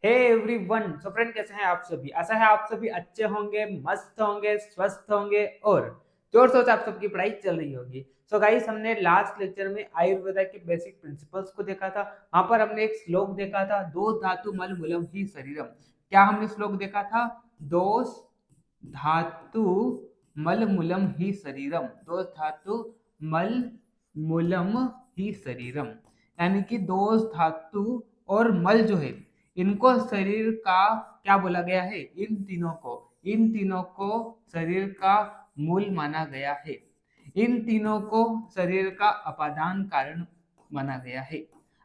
Hey everyone. So friend, कैसे हैं आप सभी? आशा है आप सभी अच्छे होंगे, मस्त होंगे, स्वस्थ होंगे और जोर शोर से आप सबकी पढ़ाई चल रही होगी। सो गाइस, हमने लास्ट लेक्चर में आयुर्वेदा के बेसिक प्रिंसिपल्स को देखा था। वहां पर हमने एक श्लोक देखा था, दोष धातु मल मूलम ही शरीरम। क्या हमने श्लोक देखा था? दोष धातु मल मूलम ही शरीरम। दोष धातु मल मूलम ही शरीरम, यानी कि दोष धातु और मल जो है, इनको शरीर का क्या बोला गया है? इन तीनों को शरीर का मूल माना गया है। इन तीनों को शरीर का अपादान कारण माना गया है।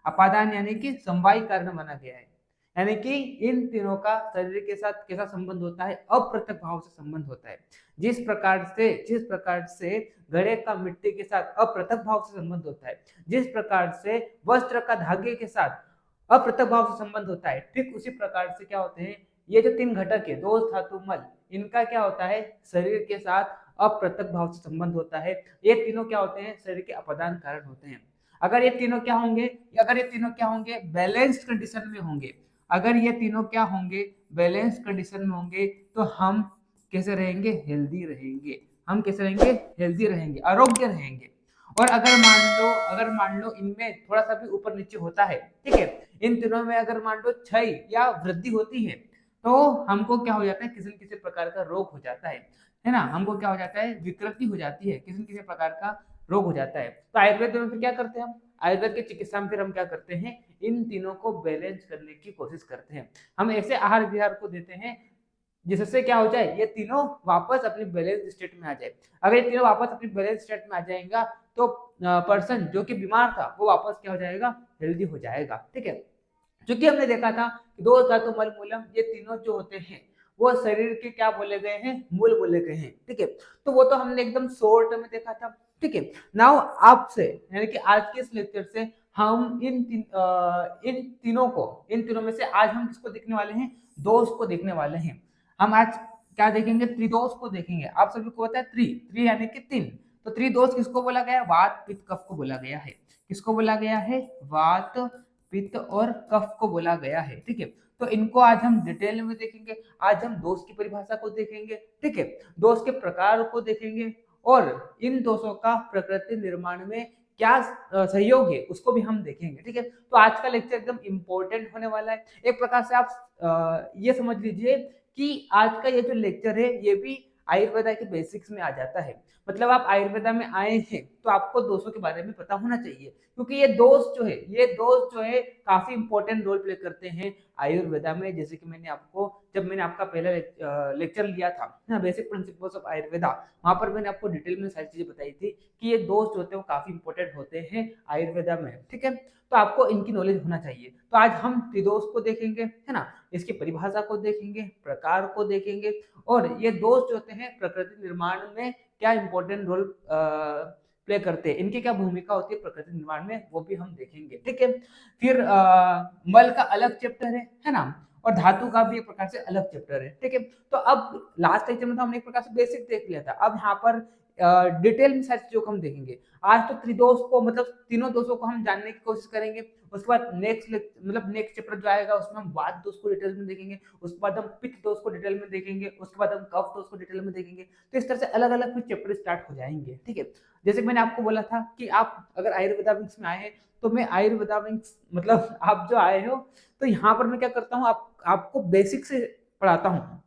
अपादान यानी कि समवाय कारण माना गया है। यानी कि इन तीनों का शरीर के साथ कैसा संबंध होता है? अप्रत्यक्ष भाव से संबंध होता है। जिस प्रकार से घड़े का मिट्टी के साथ अप्रत्यक्ष भाव से संबंध होता है, जिस प्रकार से वस्त्र का धागे के साथ अप्रत्यक्ष भाव से संबंध होता है, ठीक उसी प्रकार से क्या होते हैं ये जो तीन घटक है, दोष धातु मल, इनका क्या होता है? शरीर के साथ अप्रत्यक्ष भाव से संबंध होता है। ये तीनों क्या होते हैं? शरीर के अपादान कारण होते हैं। अगर ये तीनों क्या होंगे? बैलेंस्ड कंडीशन में होंगे। अगर ये तीनों क्या होंगे? बैलेंस कंडीशन में होंगे, तो हम कैसे रहेंगे? हेल्दी रहेंगे। हम कैसे रहेंगे? हेल्दी रहेंगे, आरोग्य रहेंगे। और अगर मान लो इनमें थोड़ा सा भी ऊपर नीचे होता है, ठीक है, इन तीनों में अगर मान लो क्षय या वृद्धि होती है, तो हमको क्या हो जाता है? किसी न किसी प्रकार का रोग हो जाता है ना। हमको क्या हो जाता है? विकृति हो जाती है, किसी न किसी प्रकार का रोग हो जाता है। तो आयुर्वेद में फिर क्या करते हैं हम? आयुर्वेद की चिकित्सा में फिर हम क्या करते हैं? इन तीनों को बैलेंस करने की कोशिश करते हैं। हम ऐसे आहार विहार को देते हैं जिससे क्या हो जाए? ये तीनों वापस अपनी बैलेंस स्टेट में आ जाए। अगर ये तीनों वापस अपनी बैलेंस स्टेट में आ जाएगा, तो पर्सन जो कि बीमार था वो वापस क्या हो जाएगा? हेल्दी हो जाएगा। ठीक है, क्योंकि हमने देखा था कि दो धातु मल मूलम, ये तीनों जो होते हैं वो शरीर के क्या बोले गए हैं? मूल बोले गए हैं। ठीक है, तो वो तो हमने एकदम शॉर्ट में देखा था। ठीक है, नाउ आपसे यानी कि आज के इस लेक्चर से हम इन तीनों में से आज हम किसको देखने वाले हैं? दोष को देखने वाले हैं। हम आज क्या देखेंगे? त्रिदोष को देखेंगे। आप सभी को पता है त्रि यानी कि तीन। तो त्रिदोष किसको बोला गया? वात पित्त कफ को बोला गया है। किसको बोला गया है? वात पित्त और कफ को बोला गया है। ठीक है, तो इनको आज हम डिटेल में देखेंगे। आज हम दोष की परिभाषा को देखेंगे, ठीक है, दोष के प्रकार को देखेंगे और इन दोषों का प्रकृति निर्माण में क्या सहयोग है उसको भी हम देखेंगे। ठीक है, तो आज का लेक्चर एकदम इंपॉर्टेंट होने वाला है। एक प्रकार से आप ये समझ लीजिए कि आज का ये जो लेक्चर है ये भी आयुर्वेदा के बेसिक्स में आ जाता है। मतलब आप आयुर्वेदा में आए हैं तो आपको दोषों के बारे में पता होना चाहिए, क्योंकि ये दोष जो है काफी इंपॉर्टेंट रोल प्ले करते हैं आयुर्वेदा में। जैसे कि जब मैंने आपका पहला लेक्चर लिया था ना, बेसिक प्रिंसिपल्स ऑफ आयुर्वेदा, वहां पर मैंने आपको डिटेल में सारी चीजें बताई थी कि ये दोष जो होते हैं वो काफी इंपॉर्टेंट होते हैं आयुर्वेदा में। ठीक है, तो आपको इनकी नॉलेज होना चाहिए। तो आज हम त्रिदोष को देखेंगे, है ना, इसकी परिभाषा को देखेंगे, प्रकार को देखेंगे और ये दोष जो होते हैं प्रकृति निर्माण में क्या इंपॉर्टेंट रोल प्ले करते हैं, इनकी क्या भूमिका होती है प्रकृति निर्माण में, वो भी हम देखेंगे। ठीक है, फिर मल का अलग चैप्टर है ना, और धातु का भी एक प्रकार से अलग चैप्टर है। ठीक है, तो अब लास्ट लेक्चर में तो हमने एक प्रकार से बेसिक देख लिया था। अब यहाँ पर डिटेल में सारी चीजों को हम देखेंगे। आज तो त्रिदोष को मतलब तीनों दोषों को हम जानने की कोशिश करेंगे। उसके बाद नेक्स्ट चैप्टर जो आएगा उसमें हम वात दोष को डिटेल में देखेंगे। उसके बाद हम पित्त दोष को डिटेल में देखेंगे। उसके बाद हम कफ दोष को डिटेल में देखेंगे। तो इस तरह से अलग अलग फिर चैप्टर स्टार्ट हो जाएंगे। ठीक है, जैसे मैंने आपको बोला था कि आप अगर आयुर्वेदा विंग्स में आए हैं तो मैं आयुर्वेदा विंग्स मतलब आप जो आए हो तो यहाँ पर मैं क्या करता हूँ, आपको बेसिक से पढ़ाता हूँ,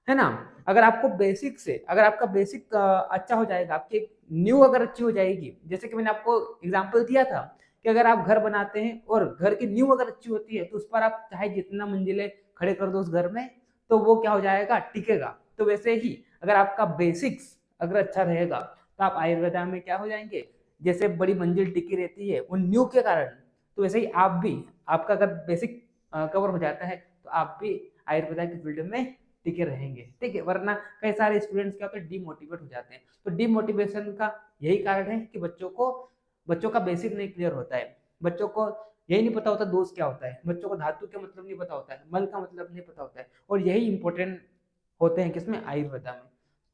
है ना। अगर आपका बेसिक अच्छा हो जाएगा, आपकी न्यू अगर अच्छी हो जाएगी, जैसे कि मैंने आपको एग्जांपल दिया था कि अगर आप घर बनाते हैं और घर की न्यू अगर अच्छी होती है तो उस पर आप चाहे जितना मंजिले खड़े कर दो उस घर में, तो वो क्या हो जाएगा? टिकेगा। तो वैसे ही अगर आपका बेसिक्स अगर अच्छा रहेगा तो आप आयुर्वेदा में क्या हो जाएंगे? जैसे बड़ी मंजिल टिकी रहती है उन न्यू के कारण, तो वैसे ही आपका अगर बेसिक कवर हो जाता है तो आप भी आयुर्वेदा की फील्ड में टिके रहेंगे। ठीक है, वरना कई सारे स्टूडेंट्स क्या होते हैं? डिमोटिवेट हो जाते हैं। तो डिमोटिवेशन का यही कारण है कि बच्चों का बेसिक नहीं क्लियर होता है। बच्चों को यही नहीं पता होता दोष क्या होता है, बच्चों को धातु का मतलब नहीं पता होता है, मल का मतलब नहीं पता होता है, और यही इंपॉर्टेंट होते हैं किसमें? आयुर्वेदा में।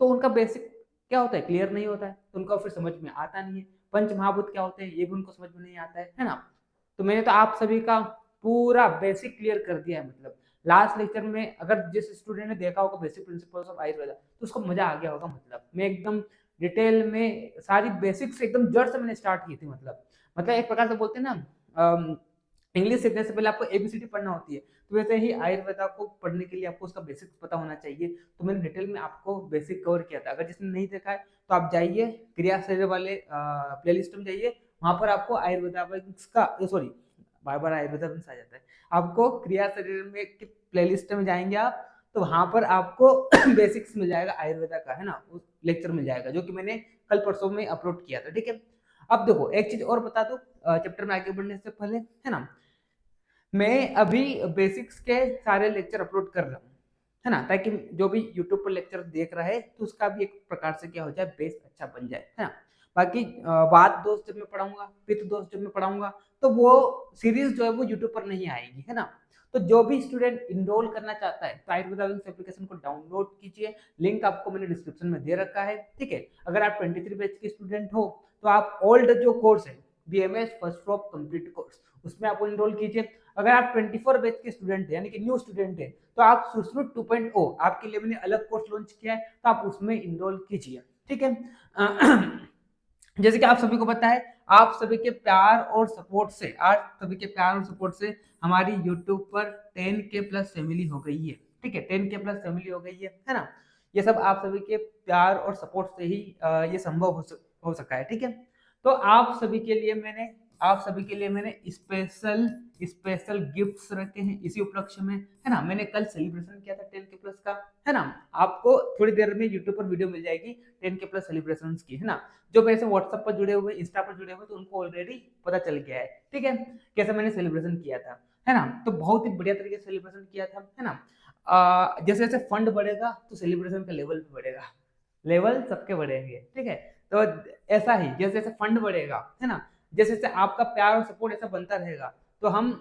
तो उनका बेसिक क्या होता है? क्लियर नहीं होता है, तो उनका फिर समझ में आता नहीं है। पंच महाभूत क्या होते हैं ये भी उनको समझ में नहीं आता है ना। तो मैंने तो आप सभी का पूरा बेसिक क्लियर कर दिया है। मतलब लास्ट लेक्चर में अगर जिस स्टूडेंट ने देखा होगा बेसिक प्रिंसिपल्स ऑफ आयुर्वेदा तो उसको मजा आ गया होगा। मतलब मैं एकदम डिटेल में सारी बेसिक्स एकदम जड़ से मैंने स्टार्ट की थी। मतलब एक प्रकार से बोलते हैं ना, इंग्लिश सीखने से पहले आपको एबीसीडी पढ़ना होती है, तो वैसे ही आयुर्वेदा को पढ़ने के लिए आपको उसका बेसिक्स पता होना चाहिए। तो मैंने डिटेल में आपको बेसिक कवर किया था। अगर जिसने नहीं देखा है तो आप जाइए क्रिया शरीर वाले प्लेलिस्ट में जाइए, वहां पर आपको आयुर्वेदा का सॉरी बार बार आयुर्वेदा आ जाता है, आपको क्रिया शरीर में की प्लेलिस्ट में जाएंगे आप, तो वहां पर आपको बेसिक्स मिल जाएगा आयुर्वेदा का, है ना, उस लेक्चर मिल जाएगा जो कि मैंने कल परसों में अपलोड किया था। ठीक है, अब देखो एक चीज और बता दो चैप्टर में आगे बढ़ने से पहले, है ना, मैं अभी बेसिक्स के सारे लेक्चर अपलोड कर रहा हूँ, है ना, ताकि जो भी यूट्यूब पर लेक्चर देख रहा है तो उसका भी एक प्रकार से क्या हो जाए, बेस अच्छा बन जाए, है ना। बाकी बात दोस्त जब मैं पढ़ाऊंगा, पित्त दोस्त जब मैं पढ़ाऊंगा, तो वो सीरीज जो है वो यूट्यूब पर नहीं आएगी, है ना। तो जो भी स्टूडेंट इनरोल करना चाहता है तो आयुर्वेदा विंग्स एप्लीकेशन को डाउनलोड कीजिए, लिंक आपको मैंने डिस्क्रिप्शन में दे रखा है। ठीक है, अगर आप 23 बैच के स्टूडेंट हो तो आप ओल्ड जो कोर्स है BMS first drop complete course, उसमें आप इनरोल कीजिए। अगर आप 24 बैच के स्टूडेंट है यानी कि न्यू स्टूडेंट है तो आप सुश्रुत 2.0 आपके लिए मैंने अलग कोर्स लॉन्च किया है, तो आप उसमें इनरोल कीजिए। ठीक है, जैसे कि आप सभी को पता है, आप सभी के प्यार और सपोर्ट से, आप सभी के प्यार और सपोर्ट से हमारी यूट्यूब पर 10K प्लस फैमिली हो गई है। ठीक है, 10K प्लस फैमिली हो गई है ना। ये सब आप सभी के प्यार और सपोर्ट से ही ये संभव हो सका है। ठीक है, तो आप सभी के लिए मैंने स्पेशल स्पेशल गिफ्ट्स रखे हैं इसी उपलक्ष्य में, है ना। मैंने कल सेलिब्रेशन किया था 10K प्लस का, है ना। आपको थोड़ी देर में यूट्यूब पर वीडियो मिल जाएगी 10K प्लस सेलिब्रेशन की, है ना। जो मेरे से व्हाट्सएप पर जुड़े हुए, इंस्टा पर जुड़े हुए, तो उनको ऑलरेडी पता चल गया है। ठीक है, कैसे मैंने सेलिब्रेशन किया था, है ना। तो बहुत ही बढ़िया तरीके से सेलिब्रेशन किया था, है ना। जैसे जैसे फंड बढ़ेगा तो सेलिब्रेशन का लेवल भी बढ़ेगा, लेवल सबके बढ़ेंगे। ठीक है, तो ऐसा ही जैसे जैसे फंड बढ़ेगा, है ना, जैसे जैसे आपका प्यार और सपोर्ट ऐसा बनता रहेगा तो हम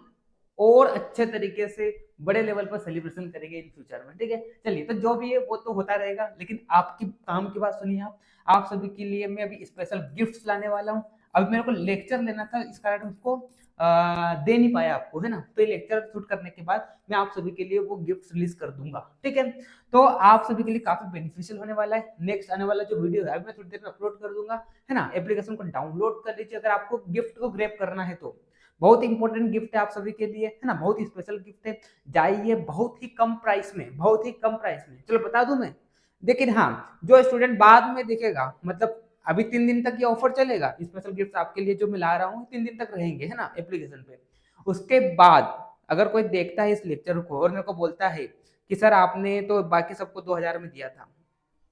और अच्छे तरीके से बड़े लेवल पर सेलिब्रेशन करेंगे इन फ्यूचर में। ठीक है, चलिए, तो जो भी है वो तो होता रहेगा, लेकिन आपकी काम की बात सुनिए। आप सभी के लिए मैं अभी स्पेशल गिफ्ट्स लाने वाला हूँ। अभी मेरे को लेक्चर लेना था, इस कारण उसको दे नहीं पाया आपको, है ना। तो ये लेक्चर शूट करने के बाद मैं आप सभी के लिए वो गिफ्ट रिलीज कर दूंगा। ठीक है, तो आप सभी के लिए काफी बेनिफिशियल होने वाला है। नेक्स्ट आने वाला जो वीडियो है अभी मैं थोड़ी देर में अपलोड कर दूंगा, है ना। एप्लीकेशन को डाउनलोड कर लीजिए अगर आपको गिफ्ट को ग्रैब करना है तो। बहुत इंपॉर्टेंट गिफ्ट है आप सभी के लिए, है ना, बहुत ही स्पेशल गिफ्ट है। जाइए बहुत ही कम प्राइस में, बहुत ही कम प्राइस में, चलो बता दूं मैं। लेकिन हाँ, जो स्टूडेंट बाद में देखेगा, मतलब अभी 3 दिन तक ये ऑफर चलेगा, स्पेशल गिफ्ट आपके लिए जो मैं ला रहा हूँ 3 दिन तक रहेंगे, है ना, एप्लीकेशन पे। उसके बाद अगर कोई देखता है इस लेक्चर को और मेरे को बोलता है कि सर आपने तो बाकी सबको 2000 में दिया था,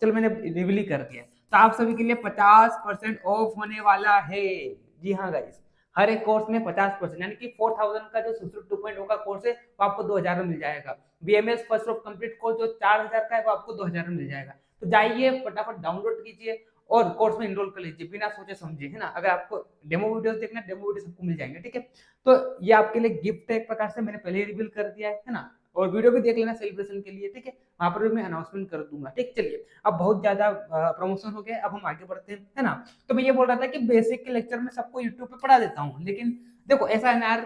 चलो मैंने रिवील कर दिया, तो आप सभी के लिए 50% ऑफ होने वाला है। जी हाँ गाइस, हर एक कोर्स में 50%, यानी कि 4000 का जो सुश्रुत 2.0 का कोर्स है वो आपको 2000 में मिल जाएगा। BMS first of complete course जो 4000 का है वो आपको 2000 में मिल जाएगा। तो जाइए फटाफट डाउनलोड कीजिए और कोर्स में इनरोल कर लीजिए बिना सोचे समझे, है ना। अगर आपको डेमो वीडियोस देखना है, डेमो वीडियो सबको मिल जाएंगे। ठीक है, तो ये आपके लिए गिफ्ट है एक प्रकार से, मैंने पहले ही रिवील कर दिया है ना। और वीडियो भी देख लेना सेलिब्रेशन के लिए। ठीक है, वहां पर भी मैं अनाउंसमेंट कर दूंगा। ठीक, चलिए, अब बहुत ज्यादा प्रमोशन हो गया, अब हम आगे बढ़ते हैं, है ना। तो मैं ये बोल रहा था कि बेसिक के लेक्चर में सबको यूट्यूब पे पढ़ा देता हूँ, लेकिन देखो ऐसा है यार,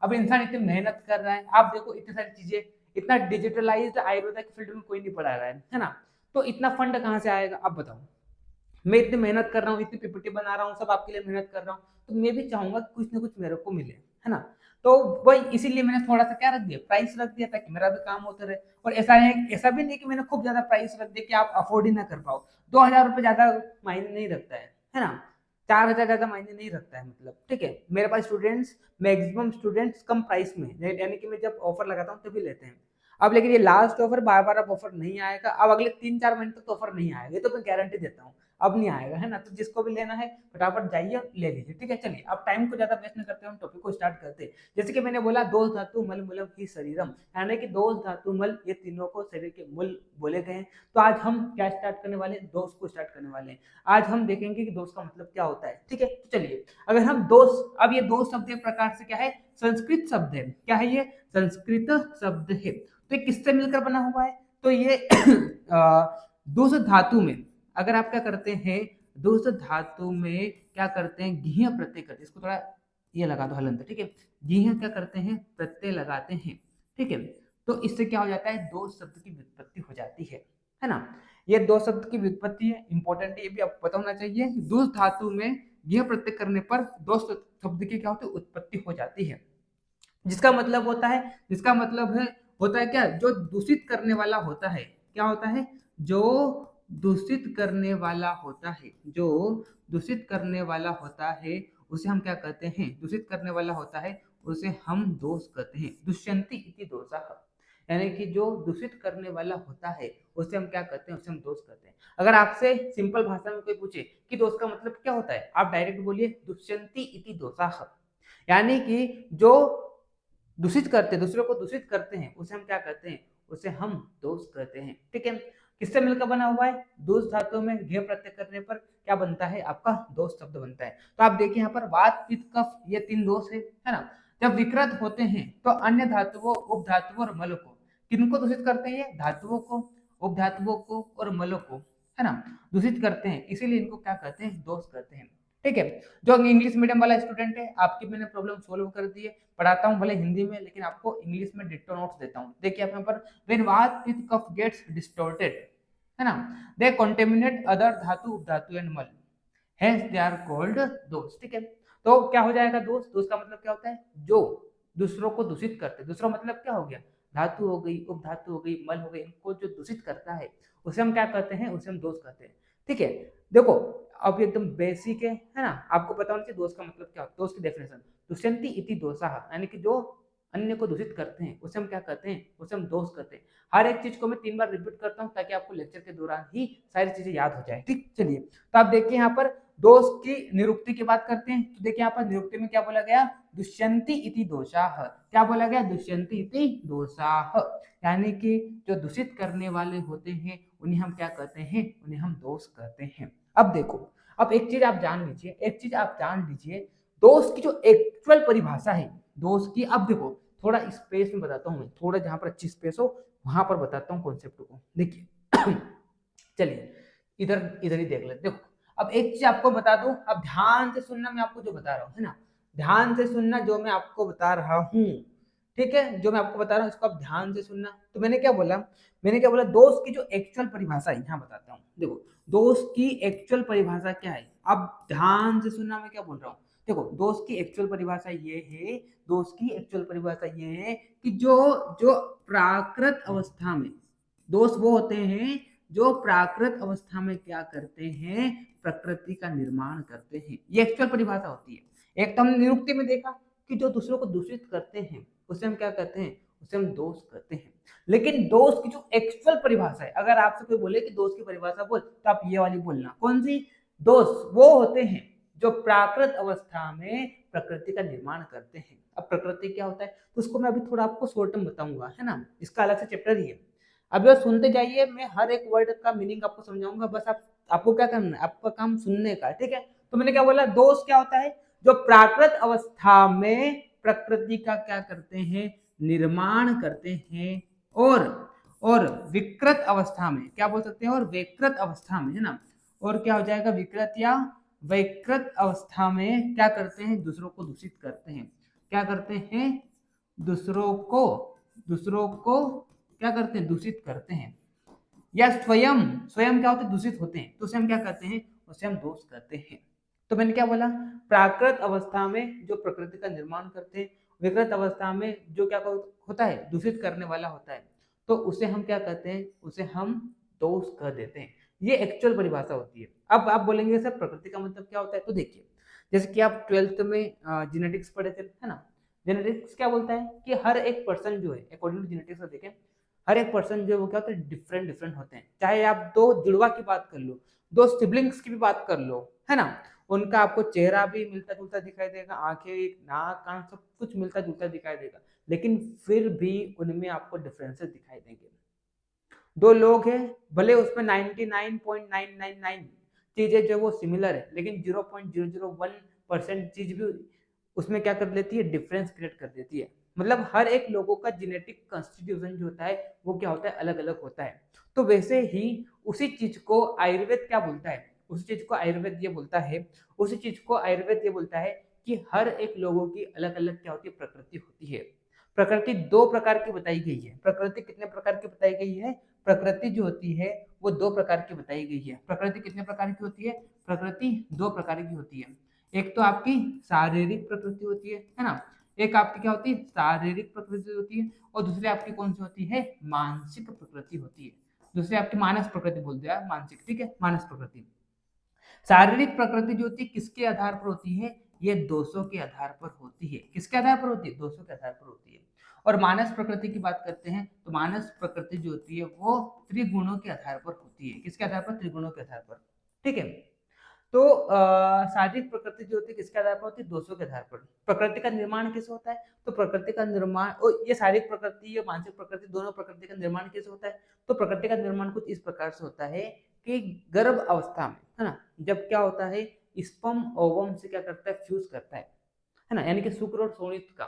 अब इंसान इतनी मेहनत कर रहा है, आप देखो इतनी सारी चीजें, इतना डिजिटलाइज्ड आयुर्वेदा की फील्ड में कोई नहीं पढ़ा रहा है ना। तो इतना फंड कहाँ से आएगा, अब बताओ। मैं इतनी मेहनत कर रहा हूँ, इतनी पीपीटी बना रहा हूँ, सब आपके लिए मेहनत कर रहा हूँ, तो मैं भी चाहूंगा कुछ ना कुछ मेरे को मिले, है ना। तो वही इसीलिए मैंने थोड़ा सा क्या रख दिया, प्राइस रख दिया, ताकि मेरा भी काम होता रहे। और ऐसा है, ऐसा भी नहीं कि मैंने खूब ज्यादा प्राइस रख दिया कि आप अफोर्ड ही ना कर पाओ। 2000 रुपये ज्यादा मायने नहीं रखता है ना। 4000 ज्यादा मायने नहीं रखता है, मतलब। ठीक है, मेरे पास स्टूडेंट्स, मैक्सिमम स्टूडेंट्स कम प्राइस में, यानी कि मैं जब ऑफर लगाता हूँ तभी लेते हैं। अब लेकिन ये लास्ट ऑफर, बार बार अब ऑफर नहीं आएगा, अब अगले 3-4 महीने तक तो ऑफर नहीं आएगा, ये तो मैं गारंटी देता हूँ, अब नहीं आएगा, है ना। तो जिसको भी लेना है फटाफट जाइए ले लीजिए। ठीक है, चलिए, अब टाइम को ज्यादा वेस्ट न करते हैं, हम टॉपिक को स्टार्ट करते हैं। जैसे कि मैंने बोला, दोष धातु मल मूलम ही शरीरम, यानी कि दोष धातु मल ये तीनों को शरीर के मूल बोले गए हैं। तो आज हम क्या स्टार्ट करने वाले हैं, दोष को स्टार्ट करने वाले हैं। आज हम देखेंगे कि दोष का मतलब क्या होता है। ठीक है, तो चलिए, अगर हम दोष, अब ये दोष शब्द एक प्रकार से क्या है, संस्कृत शब्द है। क्या है ये, संस्कृत शब्द है। तो ये किससे मिलकर बना हुआ है, तो ये दोष धातु में, अगर आप क्या करते हैं, दोष धातु में क्या करते हैं, घी प्रत्यय करते हैं, इसको थोड़ा ये लगा दो हलंत। ठीक है, घी क्या करते हैं, प्रत्यय लगाते हैं। ठीक है। तो इससे क्या हो जाता है, दो शब्द की व्युत्पत्ति हो जाती है ना। ये दो शब्द की व्युत्पत्ति है, इंपॉर्टेंट, ये भी आपको पता होना चाहिए। दूस धातु में यह प्रत्यय करने पर दो शब्द की क्या होती है, उत्पत्ति हो जाती है। जिसका मतलब होता है, जिसका मतलब है होता है क्या, जो दूषित करने वाला होता है, क्या होता है, जो दूषित करने वाला होता है, जो दूषित करने वाला होता है उसे हम क्या कहते हैं, दूषित करने वाला होता है उसे हम दोष कहते हैं। दुष्यंती इति दोषः, यानी कि जो दूषित करने वाला होता है उसे हम क्या कहते हैं, उसे हम दोष कहते हैं। अगर आपसे सिंपल भाषा में कोई पूछे कि दोष का मतलब क्या होता है, आप डायरेक्ट बोलिए दुष्यंती इति दोषः, यानी कि जो दूषित करते हैं, दूसरों को दूषित करते हैं उसे हम क्या कहते हैं, उसे हम दोष कहते हैं। ठीक है, किससे मिलकर बना हुआ है, दोष धातु में घे प्रत्यय करने पर क्या बनता है, आपका दोष शब्द बनता है। तो आप देखिए यहाँ पर वात पित्त कफ ये तीन दोष है ना। जब विकृत होते हैं तो अन्य धातुओं, उपधातुओं और मल को, किनको दूषित करते हैं, धातुओं को, उपधातुओं को और मलों को, है ना, दूषित करते हैं, इसीलिए इनको क्या कहते हैं, दोष कहते हैं। ठीक है, जो इंग्लिश मीडियम वाला स्टूडेंट है, आपकी मैंने प्रॉब्लम सोल्व कर दी है, पढ़ाता हूँ भले हिंदी में लेकिन आपको इंग्लिश में डिट्टो नोट्स देता हूँ। देखिए आप यहाँ पर व्हेन वात पित्त कफ गेट्स डिस्टॉर्टेड, है ना, दे कंटेमिनेट अदर धातु उपधातु एंड मल, हेंस दे आर कॉल्ड दोष। ठीक है, तो क्या हो जाएगा दोष, दोष का मतलब क्या होता है, जो दूसरों को दूषित करते, दूसरा मतलब क्या हो गया, धातु हो गई, उपधातु हो गई, मल हो गई, इनको जो दूषित करता है उसे हम क्या कहते हैं, उसे हम दोष कहते हैं। ठीक है, देखो अब एकदम बेसिक है ना, आपको पता होना चाहिए दोष का मतलब क्या होता है। दोष की डेफिनेशन, दुष्यंती इति दोषः, यानी कि जो अन्य को दूषित करते हैं उसे हम क्या कहते हैं, उसे हम दोष कहते हैं। हर एक चीज को मैं 3 बार रिपीट करता हूँ ताकि आपको लेक्चर के दौरान ही सारी चीजें याद हो जाए। ठीक, चलिए तो आप देखिए यहाँ पर दोष की निरुक्ति की बात करते हैं। तो देखिए यहाँ पर निरुक्ति में क्या बोला गया, दुष्यंती इति दोषाः, क्या बोला गया, दुष्यंती इति दोषाः, यानी कि जो दूषित करने वाले होते हैं उन्हें हम क्या कहते हैं, उन्हें हम दोष कहते हैं। अब देखो, अब एक चीज आप जान लीजिए, एक चीज आप जान लीजिए, दोष की जो एक्चुअल परिभाषा है दोष की, अब देखो थोड़ा स्पेस में बताता हूँ मैं, थोड़ा जहां पर अच्छी स्पेस हो वहां पर बताता हूँ कॉन्सेप्ट को। देखिए चलिए इधर इधर ही देख लेते। देखो अब एक चीज आपको बता दूं, अब ध्यान से सुनना, मैं आपको जो बता रहा हूँ है ना, ध्यान से सुनना जो मैं आपको बता रहा हूँ। ठीक है, जो मैं आपको बता रहा हूँ इसको आप ध्यान से सुनना। तो मैंने क्या बोला, मैंने क्या बोला, दोष की जो एक्चुअल परिभाषा है यहाँ बताता हूँ। देखो दोष की एक्चुअल परिभाषा क्या है, अब ध्यान से सुनना मैं क्या बोल रहा हूँ। देखो दोष की एक्चुअल परिभाषा ये है, दोष की एक्चुअल परिभाषा ये है कि जो जो प्राकृत अवस्था में, दोष वो होते हैं जो प्राकृत अवस्था में क्या करते हैं, प्रकृति का निर्माण करते हैं, ये एक्चुअल परिभाषा होती है। एक तो हमने निरुक्ति में देखा कि जो दूसरों को दूषित करते हैं उसे हम क्या कहते हैं, उसे हम दोष कहते हैं। लेकिन दोष की जो एक्चुअल परिभाषा है, अगर आपसे कोई बोले कि दोष की परिभाषा बोल, तो आप ये वाली बोलना, कौन सी, दोष वो होते हैं जो प्राकृत अवस्था में प्रकृति का निर्माण करते हैं। अब प्रकृति क्या होता है तो उसको मैं अभी थोड़ा आपको शॉर्ट में बताऊंगा, है ना, इसका अलग से चैप्टर ही है। अब ये सुनते जाइए, मैं हर एक वर्ड का मीनिंग आपको समझाऊंगा, बस आपको क्या करना है, आपका काम सुनने का। ठीक है, तो मैंने क्या बोला, दोष क्या होता है, जो प्राकृत अवस्था में प्रकृति का क्या करते हैं, निर्माण करते हैं, और विकृत अवस्था में क्या बोल सकते हैं, और विकृत अवस्था में, है ना, और क्या हो जाएगा, विकृत या विकृत अवस्था में क्या करते हैं, दूसरों को दूषित करते हैं। क्या करते हैं, दूसरों को क्या करते हैं, दूषित करते हैं, या स्वयं स्वयं क्या होते हैं, दूषित होते हैं, तो उसे हम क्या कहते हैं, उसे हम दोष कहते हैं। तो मैंने क्या बोला, प्राकृत अवस्था में जो प्रकृति का निर्माण करते हैं, विकृत अवस्था में जो क्या होता है, दूषित करने वाला होता है, तो उसे हम क्या कहते हैं, उसे हम दोष कह देते हैं। ये एक्चुअल परिभाषा होती है। अब आप बोलेंगे सर प्रकृति का मतलब क्या होता है, तो देखिए जैसे कि आप 12th में जेनेटिक्स पढ़े थे, है ना, जेनेटिक्स क्या बोलता है कि हर एक पर्सन जो है, अकॉर्डिंग टू जेनेटिक्स देखें, हर एक पर्सन जो है वो क्या होता है, डिफरेंट डिफरेंट होते हैं। चाहे आप दो जुड़वा की बात कर लो, दो सिबलिंग्स की भी बात कर लो, है ना, उनका आपको चेहरा भी मिलता जुलता दिखाई देगा, आंखें नाक कान सब कुछ मिलता जुलता दिखाई देगा, लेकिन फिर भी उनमें आपको डिफरेंसेस दिखाई देंगे। दो लोग हैं, भले उसमें 99.999 चीजें जो वो सिमिलर है, लेकिन 0.001% चीज भी उसमें क्या कर लेती है, डिफरेंस क्रिएट कर देती है। मतलब हर एक लोगों का जेनेटिक कॉन्स्टिट्यूशन जो होता है वो क्या होता है, अलग अलग होता है। तो वैसे ही उसी चीज को आयुर्वेद क्या बोलता है, उसी चीज को आयुर्वेद ये बोलता है, उसी चीज को आयुर्वेद ये बोलता है कि हर एक लोगों की अलग अलग क्या होती है, प्रकृति होती है। प्रकृति दो प्रकार की बताई गई है। प्रकृति कितने प्रकार की बताई गई है? प्रकृति जो होती है वो दो प्रकार की बताई गई है। प्रकृति कितने प्रकार की होती है? प्रकृति दो प्रकार की होती है। एक तो आपकी शारीरिक प्रकृति होती है ना, एक आपकी क्या होती है? शारीरिक प्रकृति होती है, और दूसरी आपकी कौन सी होती है? मानसिक प्रकृति होती है। दूसरी आपकी मानस प्रकृति बोलते हैं, मानसिक, ठीक है, मानस प्रकृति। शारीरिक प्रकृति जो होती है किसके आधार पर होती है? ये दोषों के आधार पर होती है। किसके आधार पर होती है? दोषों के आधार पर होती है। और मानस प्रकृति की बात करते हैं तो मानस प्रकृति जो होती है वो त्रिगुणों के आधार पर होती है। किसके आधार पर? त्रिगुणों के आधार पर, ठीक है। तो शारीरिक प्रकृति जो होती है किसके आधार पर होती है? दोषों के आधार पर। प्रकृति का निर्माण कैसे होता है? तो प्रकृति का निर्माण, ये शारीरिक प्रकृति, ये मानसिक प्रकृति, दोनों प्रकृति का निर्माण कैसे होता है? तो प्रकृति का निर्माण कुछ इस प्रकार से होता है कि गर्भ अवस्था में, है ना, जब क्या होता है, स्पर्म ओवम से क्या करता है? फ्यूज करता है ना, यानी कि शुक्र और शोणित का।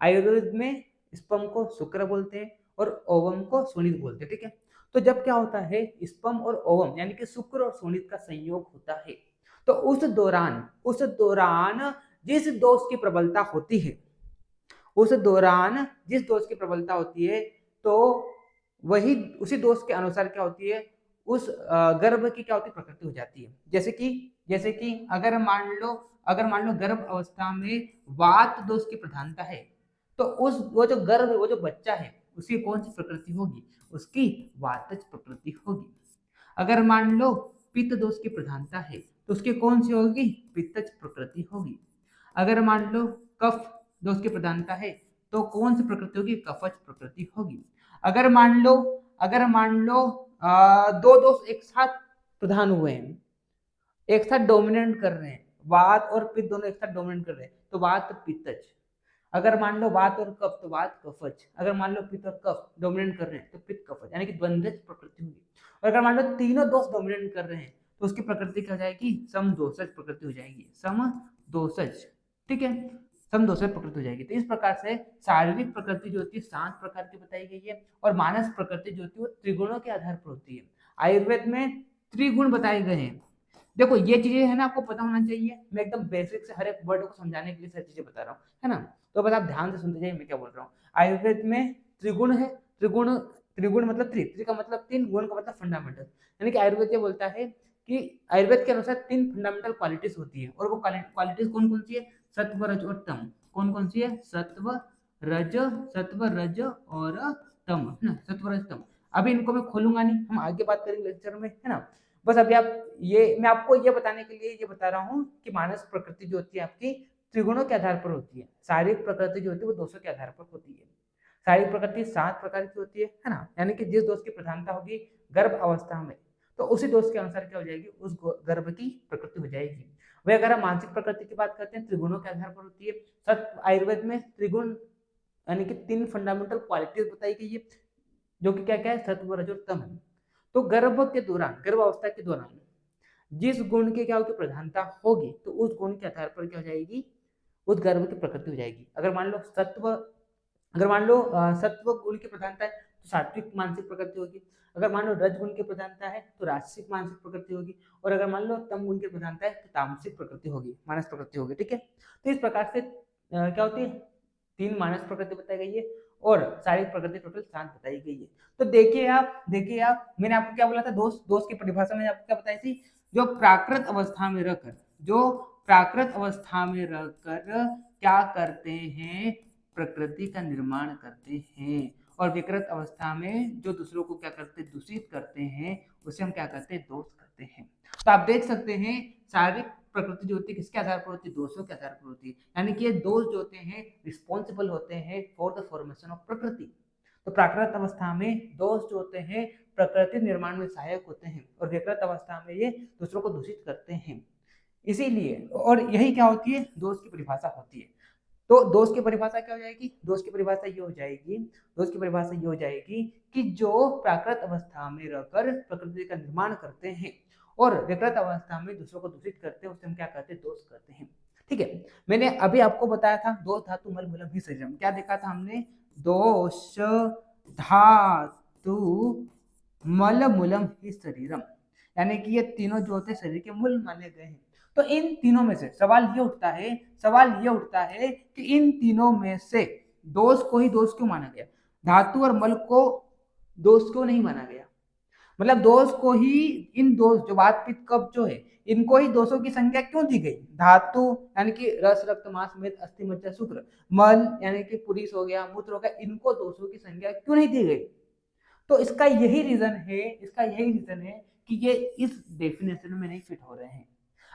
आयुर्वेद में स्पर्म को शुक्र बोलते हैं और ओवम को शोणित बोलते हैं, ठीक है। तो जब क्या होता है, स्पर्म और ओवम यानी कि शुक्र और शोणित का संयोग होता है, तो उस दौरान जिस दोष की प्रबलता होती है, उस दौरान जिस दोष की प्रबलता होती है, तो वही उसी दोष के अनुसार क्या होती है? उस गर्भ की क्या होती है? प्रकृति हो जाती है। जैसे कि अगर मान लो गर्भ अवस्था में वात दोष की प्रधानता है, तो वो जो गर्भ, वो जो बच्चा है, उसकी कौन सी प्रकृति होगी? उसकी वातज प्रकृति होगी। अगर मान लो पित्त दोष की प्रधानता है, तो उसकी कौन सी होगी? पित्तज प्रकृति होगी। अगर मान लो कफ दोष की प्रधानता है, तो कौन सी प्रकृति होगी? कफज प्रकृति होगी। अगर मान लो दो दोष एक साथ प्रधान हुए हैं, एक साथ डोमिनेट कर रहे हैं, वात और पित्त दोनों एक साथ डोमिनेट कर रहे हैं, तो वात पित्तज। अगर मान लो वात और कफ, तो वात कफज। अगर मान लो पित्त और कफ डोमिनेट कर रहे हैं, तो पित्त कफज, यानी कि द्वंद्वज प्रकृति होगी। और अगर मान लो तीनों दोष डोमिनेट कर रहे हैं, तो उसकी प्रकृति क्या हो जाएगी? समदोषज प्रकृति हो जाएगी, समदोषज, ठीक है, समदोषज प्रकृति हो जाएगी। तो इस प्रकार से शारीरिक प्रकृति जो होती है 7 प्रकार की बताई गई है, और मानस प्रकृति जो होती है वो त्रिगुणों के आधार पर होती है। आयुर्वेद में त्रिगुण बताए गए हैं। देखो ये चीजें है ना, आपको पता होना चाहिए। मैं एकदम बेसिक से हर एक वर्ड को समझाने के लिए सारी चीजें बता रहा हूँ, है ना, तो बस आप ध्यान से सुनते जाइए मैं क्या बोल रहा हूँ। आयुर्वेद में त्रिगुण है। त्रिगुण मतलब त्रि का मतलब 3, गुण का मतलब फंडामेंटल, यानी कि आयुर्वेद ये बोलता है कि आयुर्वेद के अनुसार 3 फंडामेंटल क्वालिटीज होती है, और वो क्वालिटीज कौन कौन सी है? सत्व, रज और तम। कौन कौन सी है? सत्व रज और तम, है ना, सत्व रज तम। अभी इनको मैं खोलूंगा नहीं, हम आगे बात करेंगे लेक्चर में, है ना। बस अभी मैं आपको ये बताने के लिए ये बता रहा हूँ कि मानस प्रकृति जो होती है आपकी त्रिगुणों के आधार पर होती है। शारीरिक प्रकृति जो होती है वो दोषों के आधार पर होती है। शारीरिक प्रकृति 7 प्रकार की होती है ना, यानी कि जिस दोष की प्रधानता होगी गर्भ अवस्था में, तो उसी दोष के अनुसार क्या हो जाएगी? उस गर्भ की प्रकृति हो जाएगी। वही अगर हम मानसिक प्रकृति की बात करते हैं, त्रिगुणों के आधार पर होती है। आयुर्वेद में त्रिगुण यानी कि 3 फंडामेंटल क्वालिटीज बताई गई है, जो कि क्या क्या है? सत्व, रज और तम है। तो गर्भ अवस्था के दौरान जिस गुण की क्या होगी? प्रधानता होगी, तो उस गुण के आधार पर क्या हो जाएगी? उस गर्भ की प्रकृति हो जाएगी। अगर मान लो सत्व गुण की प्रधानता है, तो सात्विक मानसिक प्रकृति होगी। अगर मान लो रज गुण की प्रधानता है, तो राजसिक मानसिक प्रकृति होगी। और अगर मान लो तम गुण की प्रधानता है, तो तामसिक प्रकृति होगी, मानस प्रकृति होगी, ठीक है। तो इस प्रकार से क्या होती है? 3 मानस प्रकृति बताई गई है, और शारीरिक प्रकृति टोटल 7 बताई गई है। तो देखिए आप मैंने आपको क्या बोला था? दोष की परिभाषा मैंने आपको क्या बताई थी? जो प्राकृत अवस्था में रहकर क्या करते हैं? प्रकृति का निर्माण करते हैं। और विकृत अवस्था में जो दूसरों को क्या करते? दूषित करते हैं, उसे हम क्या करते हैं? दोष करते हैं। तो आप देख सकते हैं शारीरिक प्रकृति जो होती है किसके आधार पर होती है? दोषों के आधार पर होती है। यानी कि ये दोष जो होते हैं रिस्पॉन्सिबल होते हैं फॉर द फॉर्मेशन ऑफ प्रकृति। तो प्राकृत अवस्था में दोष जो होते हैं प्रकृति निर्माण में सहायक होते हैं, और विकृत अवस्था में ये दूसरों को दूषित करते हैं। इसीलिए, और यही क्या होती है? दोष की परिभाषा होती है। तो दोष की परिभाषा क्या हो जाएगी? दोष की परिभाषा ये हो जाएगी कि जो प्राकृत अवस्था में रहकर प्रकृति का निर्माण करते हैं और विकृत अवस्था में दूसरों को दूषित करते हैं, उसे हम क्या कहते हैं? दोष करते हैं, ठीक है। मैंने अभी आपको बताया था दोष धातु मल मूलम ही शरीरम। क्या देखा था हमने? दोष धातु मल मूलम ही शरीरम, यानी कि ये तीनों जो होते हैं शरीर के मूल माने गए हैं। तो इन तीनों में से सवाल ये उठता है कि इन तीनों में से दोष को ही दोष क्यों माना गया, धातु और मल को दोष क्यों नहीं माना गया, मतलब दोष को ही, इन दोष जो वात पित्त कफ जो है इनको ही दोषों की संज्ञा क्यों दी गई, धातु यानी कि रस रक्त मांस मेद अस्थि मज्जा शुक्र, मल यानी कि पुरुष हो गया मूत्र हो गया, इनको दोषों की संज्ञा क्यों नहीं दी गई। तो इसका यही रीजन है कि ये इस डेफिनेशन में नहीं फिट हो रहे हैं।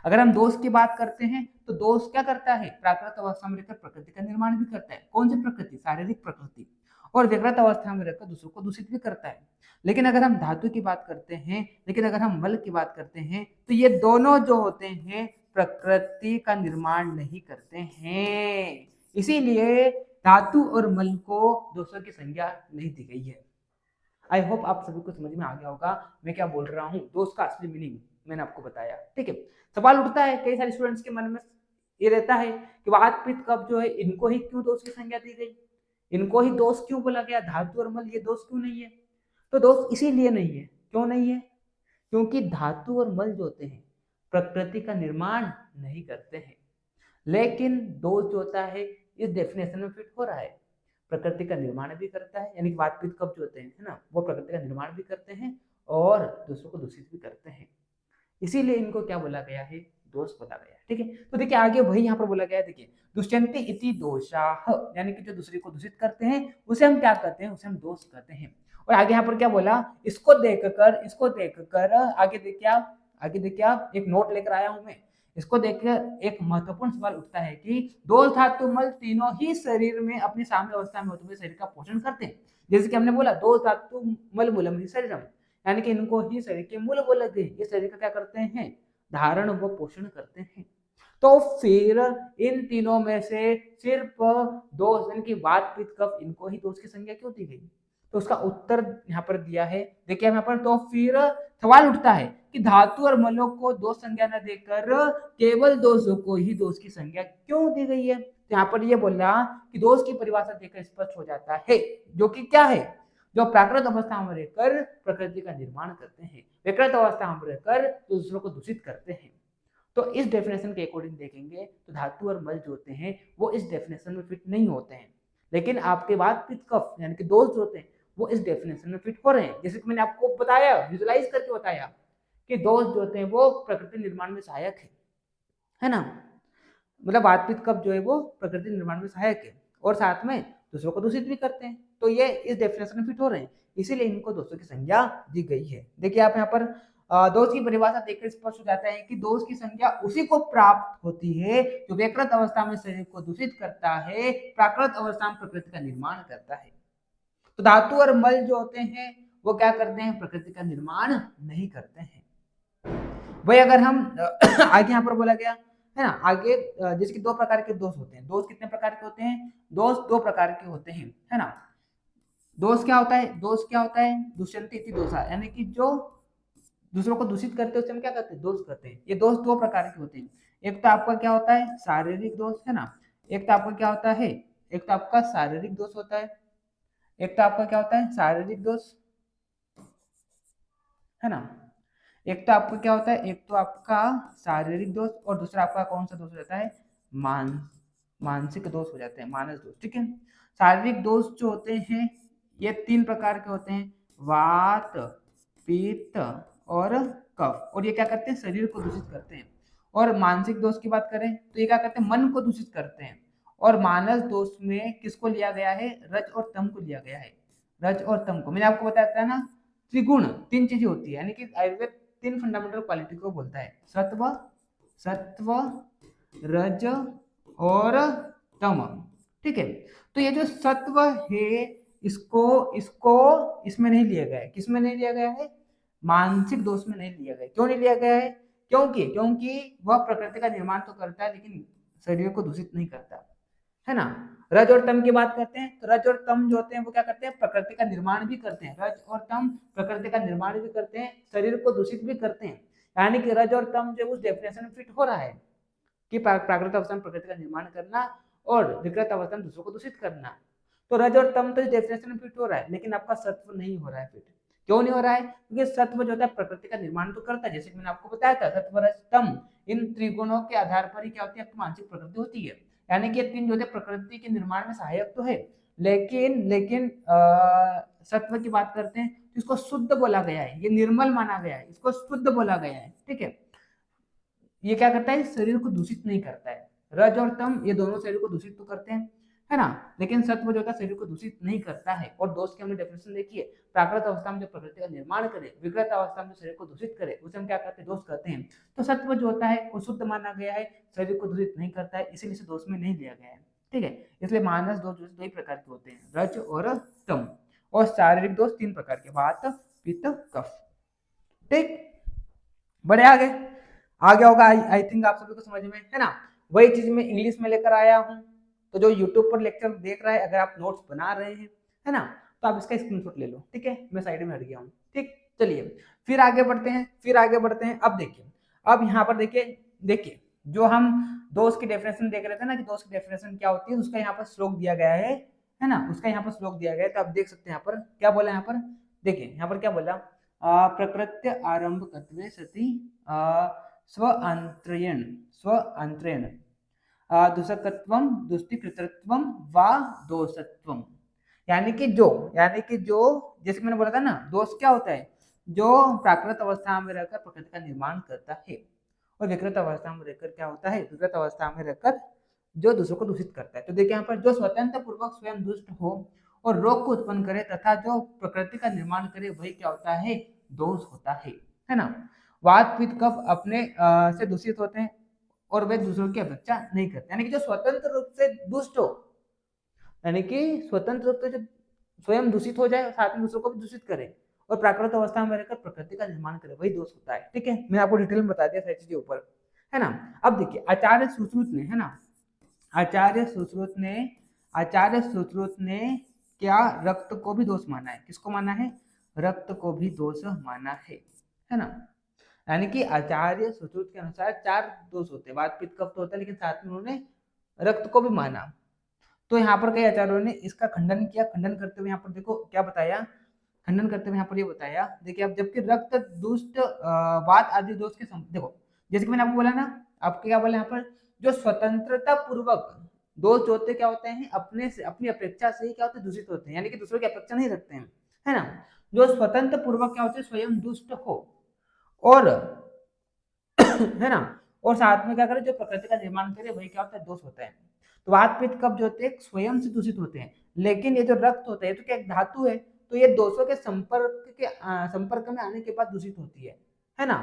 अगर हम दोष की बात करते हैं तो दोष क्या करता है, प्राकृत अवस्था में रहकर प्रकृति का निर्माण भी करता है। कौन सी प्रकृति, शारीरिक प्रकृति, और विकृत अवस्था में रहकर दूसरों को दूषित भी करता है। लेकिन अगर हम धातु की बात करते हैं, लेकिन अगर हम मल की बात करते हैं तो ये दोनों जो होते हैं प्रकृति का निर्माण नहीं करते हैं, इसीलिए धातु और मल को दोषों की संज्ञा नहीं दी गई है। आई होप आप सभी को समझ में आ गया होगा मैं क्या बोल रहा हूँ, दोष का असली मीनिंग मैंने आपको बताया। ठीक है, सवाल उठता है कई सारे स्टूडेंट्स के मन में ये रहता है कि वात पित्त कफ जो है इनको ही क्यों दोष की संज्ञा दी गई, इनको ही दोष क्यों बोला गया, धातु और मल ये दोष क्यों नहीं है। तो दोष इसीलिए नहीं है, क्यों नहीं है, क्योंकि धातु और मल जो होते हैं प्रकृति का निर्माण नहीं करते हैं। लेकिन दोष जो होता है इस डेफिनेशन में फिट हो रहा है, प्रकृति का निर्माण भी करता है, यानी कि वात पित्त कफ जो होते हैं है ना, वो प्रकृति का निर्माण भी करते हैं और दूसरों को दूषित भी करते हैं, इसीलिए इनको क्या बोला गया है, दोष बोला गया है। ठीक है, तो देखिए आगे वही यहाँ पर बोला गया है, देखिए दुष्यंति इति दोषाः, यानी कि जो दूसरे को दूषित करते हैं उसे हम क्या कहते हैं, उसे हम दोष कहते हैं। और आगे यहाँ पर क्या बोला, इसको देखकर आगे देखिए आप एक नोट लेकर आया हूं मैं, इसको देखकर एक महत्वपूर्ण सवाल उठता है कि दोष धातु मल तीनों ही शरीर में अपनी साम्य अवस्था में होते हुए शरीर का पोषण करते हैं। जैसे कि हमने बोला दोष धातु मल मूलम ही शरीरम, यानी कि इनको ही शरीर के मूल बोलते हैं, ये शरीर का क्या करते हैं, धारण व पोषण करते हैं। तो फिर इन तीनों में से सिर्फ दोष यानी कि वात पित्त कफ इनको ही दोष की संज्ञा क्यों दी गई, तो उसका उत्तर यहाँ पर दिया है, देखिए यहाँ पर। तो फिर सवाल उठता है कि धातु और मलों को दोष संज्ञा न देकर केवल दोषों को ही दोष की संज्ञा क्यों दी गई है। तो यहाँ पर ये बोला कि दोष की परिभाषा देखकर स्पष्ट हो जाता है, जो कि क्या है, जो प्राकृत अवस्था में रहकर प्रकृति का निर्माण करते हैं, विकृत अवस्था में रहकर दूसरों को दूषित करते हैं। तो इस डेफिनेशन के अकॉर्डिंग देखेंगे तो धातु और मल जो होते हैं वो इस डेफिनेशन में फिट नहीं होते हैं, लेकिन आपके वात पित्त कफ यानी कि दोष जो होते हैं वो इस डेफिनेशन में फिट हो रहे हैं। जैसे कि मैंने आपको बताया, विजुलाइज करके बताया कि दोष जो होते हैं वो प्रकृति निर्माण में सहायक है ना, मतलब वात पित्त कफ जो है वो प्रकृति निर्माण में सहायक है और साथ में दूसरों को दूषित भी करते हैं, तो ये इस डेफिनेशन में फिट हो रहे हैं, इसीलिए इनको दोषों की संज्ञा दी गई है। देखिए आप यहाँ पर दोष की परिभाषा देखकर स्पष्ट हो जाता है कि दोष की संज्ञा उसी को प्राप्त होती है जो विकृत अवस्था में शरीर को दूषित करता है, प्राकृत अवस्था में प्रकृति का निर्माण करता है। तो धातु और मल जो होते हैं वो क्या करते हैं, प्रकृति का निर्माण नहीं करते हैं। वही अगर हम आगे यहाँ पर बोला गया है ना, आगे जिसके दो प्रकार के दोष होते हैं, दोष कितने प्रकार के होते हैं, दोष दो प्रकार के होते हैं है ना। दोष क्या होता है, दुष्यंति इति दोषा, यानी कि जो दूसरों को दूषित करते हैं उसे हम क्या कहते हैं, दोष कहते हैं। ये दोष दो प्रकार के होते हैं, एक तो आपका क्या होता है शारीरिक दोष है ना, एक तो आपका क्या होता है, एक तो आपका शारीरिक दोष होता है, एक तो आपका क्या होता है शारीरिक दोष है ना, एक तो आपका क्या होता है, एक तो आपका शारीरिक दोष और दूसरा आपका कौन सा दोष रहता है, मानसिक दोष हो जाते हैं, मानस दोष। ठीक है, शारीरिक दोष जो होते हैं ये तीन प्रकार के होते हैं, वात पित्त और कफ, और ये क्या करते हैं, शरीर को दूषित करते हैं। और मानसिक दोष की बात करें तो ये क्या करते हैं, मन को दूषित करते हैं। और मानस दोष में किसको लिया गया है, रज और तम को लिया गया है, रज और तम को। मैंने आपको बताया था ना, त्रिगुण तीन चीजें होती है, यानी कि आयुर्वेद तीन फंडामेंटल क्वालिटी को बोलता है, सत्व रज और तम। ठीक है, तो ये जो सत्व है इसको इसमें नहीं लिया गया है, किसमें नहीं लिया गया है, मानसिक दोष में नहीं लिया गया। क्यों नहीं लिया गया है, क्योंकि वह प्रकृति का निर्माण तो करता है लेकिन शरीर को दूषित नहीं करता है ना। रज और तम की बात करते हैं तो रज और तम जो होते हैं वो क्या करते हैं, प्रकृति का निर्माण भी करते हैं, रज और तम प्रकृति का निर्माण भी करते हैं, शरीर को दूषित भी करते हैं। यानी कि रज और तम जो उस डेफिनेशन में फिट हो रहा है कि प्राकृतिक अवस्था में प्रकृति का निर्माण करना और विकृत अवस्था में दूसरों को दूषित करना। तो रज और तम तो इस डेफिनेशन में फिट हो रहा है, लेकिन आपका सत्व नहीं हो रहा है फिट। क्यों नहीं हो रहा है, क्योंकि सत्व जो होता है प्रकृति का निर्माण तो करता है, जैसे मैंने आपको बताया था सत्व रज तम इन त्रिगुणों के आधार पर ही क्या होती है, आपकी मानसिक प्रकृति होती है। यानी कि ये तीन जो होते हैं प्रकृति के निर्माण में सहायक तो है, लेकिन सत्व की बात करते हैं तो इसको शुद्ध बोला गया है, ये निर्मल माना गया है, इसको शुद्ध बोला गया है। ठीक है, ये क्या करता है, शरीर को दूषित नहीं करता है। रज और तम ये दोनों शरीर को दूषित तो करते हैं, है ना, लेकिन सत्व जो होता है शरीर को दूषित नहीं करता है। और दोष की हमने डेफिनेशन देखी है, प्राकृत अवस्था में जो प्रकृति का निर्माण करे, विकृत अवस्था में जो शरीर को दूषित करे, उसे हम क्या कहते हैं, दोष कहते हैं। तो सत्व जो होता है वो शुद्ध माना गया है, शरीर को दूषित नहीं करता है, इसीलिए इसे दोष में नहीं लिया गया है। ठीक है, इसलिए मानस दोष दो ही प्रकार के होते हैं, रज और तम। और शारीरिक दोष तीन प्रकार के, वात पित्त कफ। ठीक, बड़े आ गया होगा आई थिंक आप सभी को समझ में, है ना। वही चीज मैं इंग्लिश में लेकर आया हूँ, तो जो यूट्यूब पर लेक्चर देख रहा है, अगर आप नोट्स बना रहे हैं, है ना, तो आप इसका स्क्रीनशॉट ले लो। ठीक है, मैं साइड में हट गया हूँ। ठीक, चलिए फिर आगे बढ़ते हैं। अब देखिए, अब यहाँ पर देखिए जो हम दोष की डेफिनेशन देख रहे थे ना, कि दोष की डेफिनेशन क्या होती है, उसका यहाँ पर श्लोक दिया गया है ना, उसका यहाँ पर श्लोक दिया गया है। तो आप देख सकते हैं यहाँ पर क्या बोला, यहाँ पर देखिए, यहाँ पर क्या बोला, प्रकृत्य आरंभकत्वे सति स्वांतरेण दूषकत्वम दुष्टिकृतत्वम वा दोषत्वम। यानी कि जो जैसे मैंने बोला था ना, दोष क्या होता है, जो प्राकृत अवस्था में रहकर प्रकृति का निर्माण करता है, और विकृत अवस्था में रहकर क्या होता है, विकृत अवस्था में रहकर जो दूसरों को दूषित करता है। तो देखिए यहाँ पर, जो स्वतंत्र पूर्वक स्वयं दुष्ट हो और रोग को उत्पन्न करे तथा जो प्रकृति का निर्माण करे, वही क्या होता है, दोष होता है ना। वात पित्त कफ अपने से दूषित होते हैं और वे दूसरों की अपेक्षा नहीं करते, यानी कि जो स्वतंत्र रूप से दुष्ट हो, यानी कि स्वतंत्र रूप से जो स्वयं दूषित हो जाए और साथ में दूसरों को भी दूषित करे, और प्राकृत अवस्था में रहकर प्रकृति का निर्माण करे, वही दोष होता है। ठीक है, मैंने आपको डिटेल में बता दिया सारी चीजें ऊपर, है ना। अब देखिए आचार्य सुश्रुत ने, है ना, आचार्य सुश्रुत ने क्या रक्त को भी दोष माना है, किसको माना है, रक्त को भी दोष माना है ना। यानी कि आचार्य सुश्रुत के अनुसार चार दोष होते हैं, वात पित्त कफ तो होता है, लेकिन साथ में उन्होंने रक्त को भी माना। तो यहाँ पर कई आचार्यों ने इसका खंडन किया। खंडन करते हुए यहाँ पर देखो क्या बताया, खंडन करते हुए यहाँ पर ये बताया, देखिए अब जबकि रक्त दुष्ट वात आदि दोष के देखो, जैसे कि मैंने आपको बोला ना, आपके क्या बोला यहाँ पर, जो स्वतंत्रता पूर्वक दोष जो होते क्या होते हैं, अपने से अपनी अपेक्षा से ही क्या होते हैं, दूषित होते हैं, यानी कि दूसरों की अपेक्षा नहीं रखते हैं, है ना। जो स्वतंत्र पूर्वक क्या होते हैं, स्वयं दुष्ट हो और है ना, और साथ में क्या करे, जो प्रकृति का निर्माण करे, वही क्या होता है, दोष होता है। तो वात पित्त कफ जो होते हैं स्वयं से दूषित होते हैं, लेकिन ये जो रक्त होता है तो क्या एक धातु है, तो ये दोषों के संपर्क में आने के बाद दूषित होती है ना।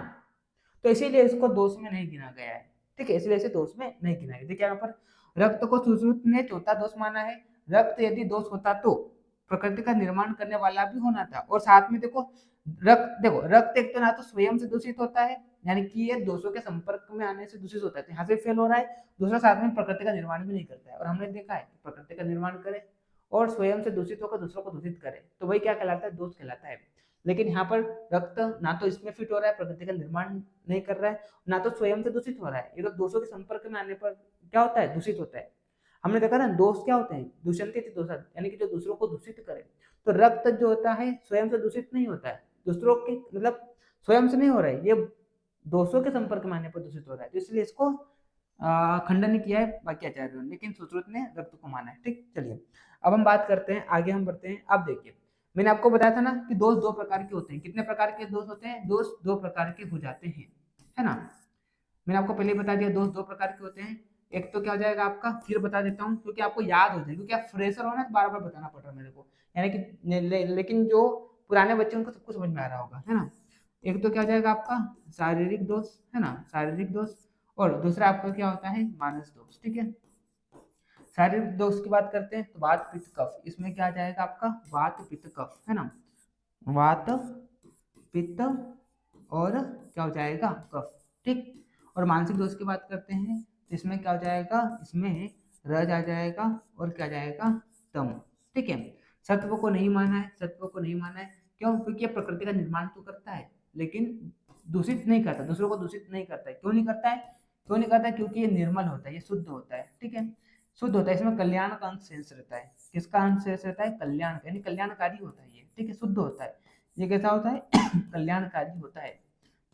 तो इसीलिए इसको दोष में नहीं गिना गया है। ठीक है, इसलिए इसे दोष में नहीं गिना गया। देखिए यहाँ पर रक्त को सुश्रुत ने चौथा दोष माना है। रक्त यदि दोष होता तो प्रकृति का निर्माण करने वाला भी होना था, और साथ में देखो रक्त एक तो ना तो स्वयं से दूषित होता है, यानी कि ये दोषों के संपर्क में आने से दूषित होता है, यहाँ से फेल हो रहा है। दूसरा साथ में प्रकृति का निर्माण भी नहीं करता है, और हमने देखा है प्रकृति का निर्माण करे और स्वयं से दूषित होकर दूसरों को दूषित करे, तो वही क्या कहलाता है, दोष कहलाता है। लेकिन यहाँ पर रक्त ना तो इसमें फिट हो रहा है, प्रकृति का निर्माण नहीं कर रहा है, ना तो स्वयं से दूषित हो रहा है, ये तो दोषों के संपर्क में आने पर क्या होता है, दूषित होता है। हमने देखा ना दोष क्या होते हैं, दूषणते दोषा, यानी कि जो दूसरों को दूषित करे। तो रक्त जो होता है स्वयं से दूषित नहीं होता है, दूसरों के मतलब स्वयं से नहीं हो रहा है, ये दोषों के संपर्क में आने पर दूषित हो रहा है, तो इसलिए इसको खंडन किया है बाकी आचार्यों ने, लेकिन सुश्रुत ने रक्त को माना है। ठीक, चलिए अब हम बात करते हैं, आगे हम बढ़ते हैं। अब देखिए मैंने आपको बताया था ना कि दोष दो प्रकार के होते हैं। कितने प्रकार के दोष होते हैं, दोष दो प्रकार के हो जाते हैं, है ना। मैंने आपको पहले बता दिया दोष दो प्रकार के होते हैं। एक तो क्या हो जाएगा आपका, फिर बता देता हूँ क्योंकि आपको याद हो जाए, क्योंकि आप फ्रेशर हो ना, तो बार बार बताना पड़ रहा है मेरे को, यानी कि लेकिन जो पुराने बच्चे उनको सबको समझ में आ रहा होगा, है ना। एक तो क्या हो जाएगा आपका शारीरिक दोष, है ना, शारीरिक दोष, और दूसरा आपका क्या होता है, मानस दोष। ठीक है, शारीरिक दोष की बात करते हैं तो वात पित्त कफ, इसमें क्या आ जाएगा आपका वात पित्त कफ, है ना, वात पित्त और क्या हो जाएगा कफ। ठीक, और मानसिक दोष की बात करते हैं तो इसमें क्या हो जाएगा, इसमें रज आ जाएगा और क्या जाएगा, तम। ठीक है, सत्व को नहीं माना है, सत्व को नहीं माना है, क्यों, क्योंकि प्रकृति का निर्माण तो करता है लेकिन दूषित नहीं करता, दूसरों को दूषित नहीं करता है। क्यों नहीं करता है, क्यों नहीं करता है, क्योंकि ये निर्मल होता है, ये शुद्ध होता है। ठीक है, शुद्ध होता है, इसमें कल्याण का अंश शेष रहता है। किसका अंश शेष रहता है, कल्याण का, यानी कल्याणकारी होता है ये। ठीक है, शुद्ध होता है, ये कैसा होता है कल्याणकारी होता है।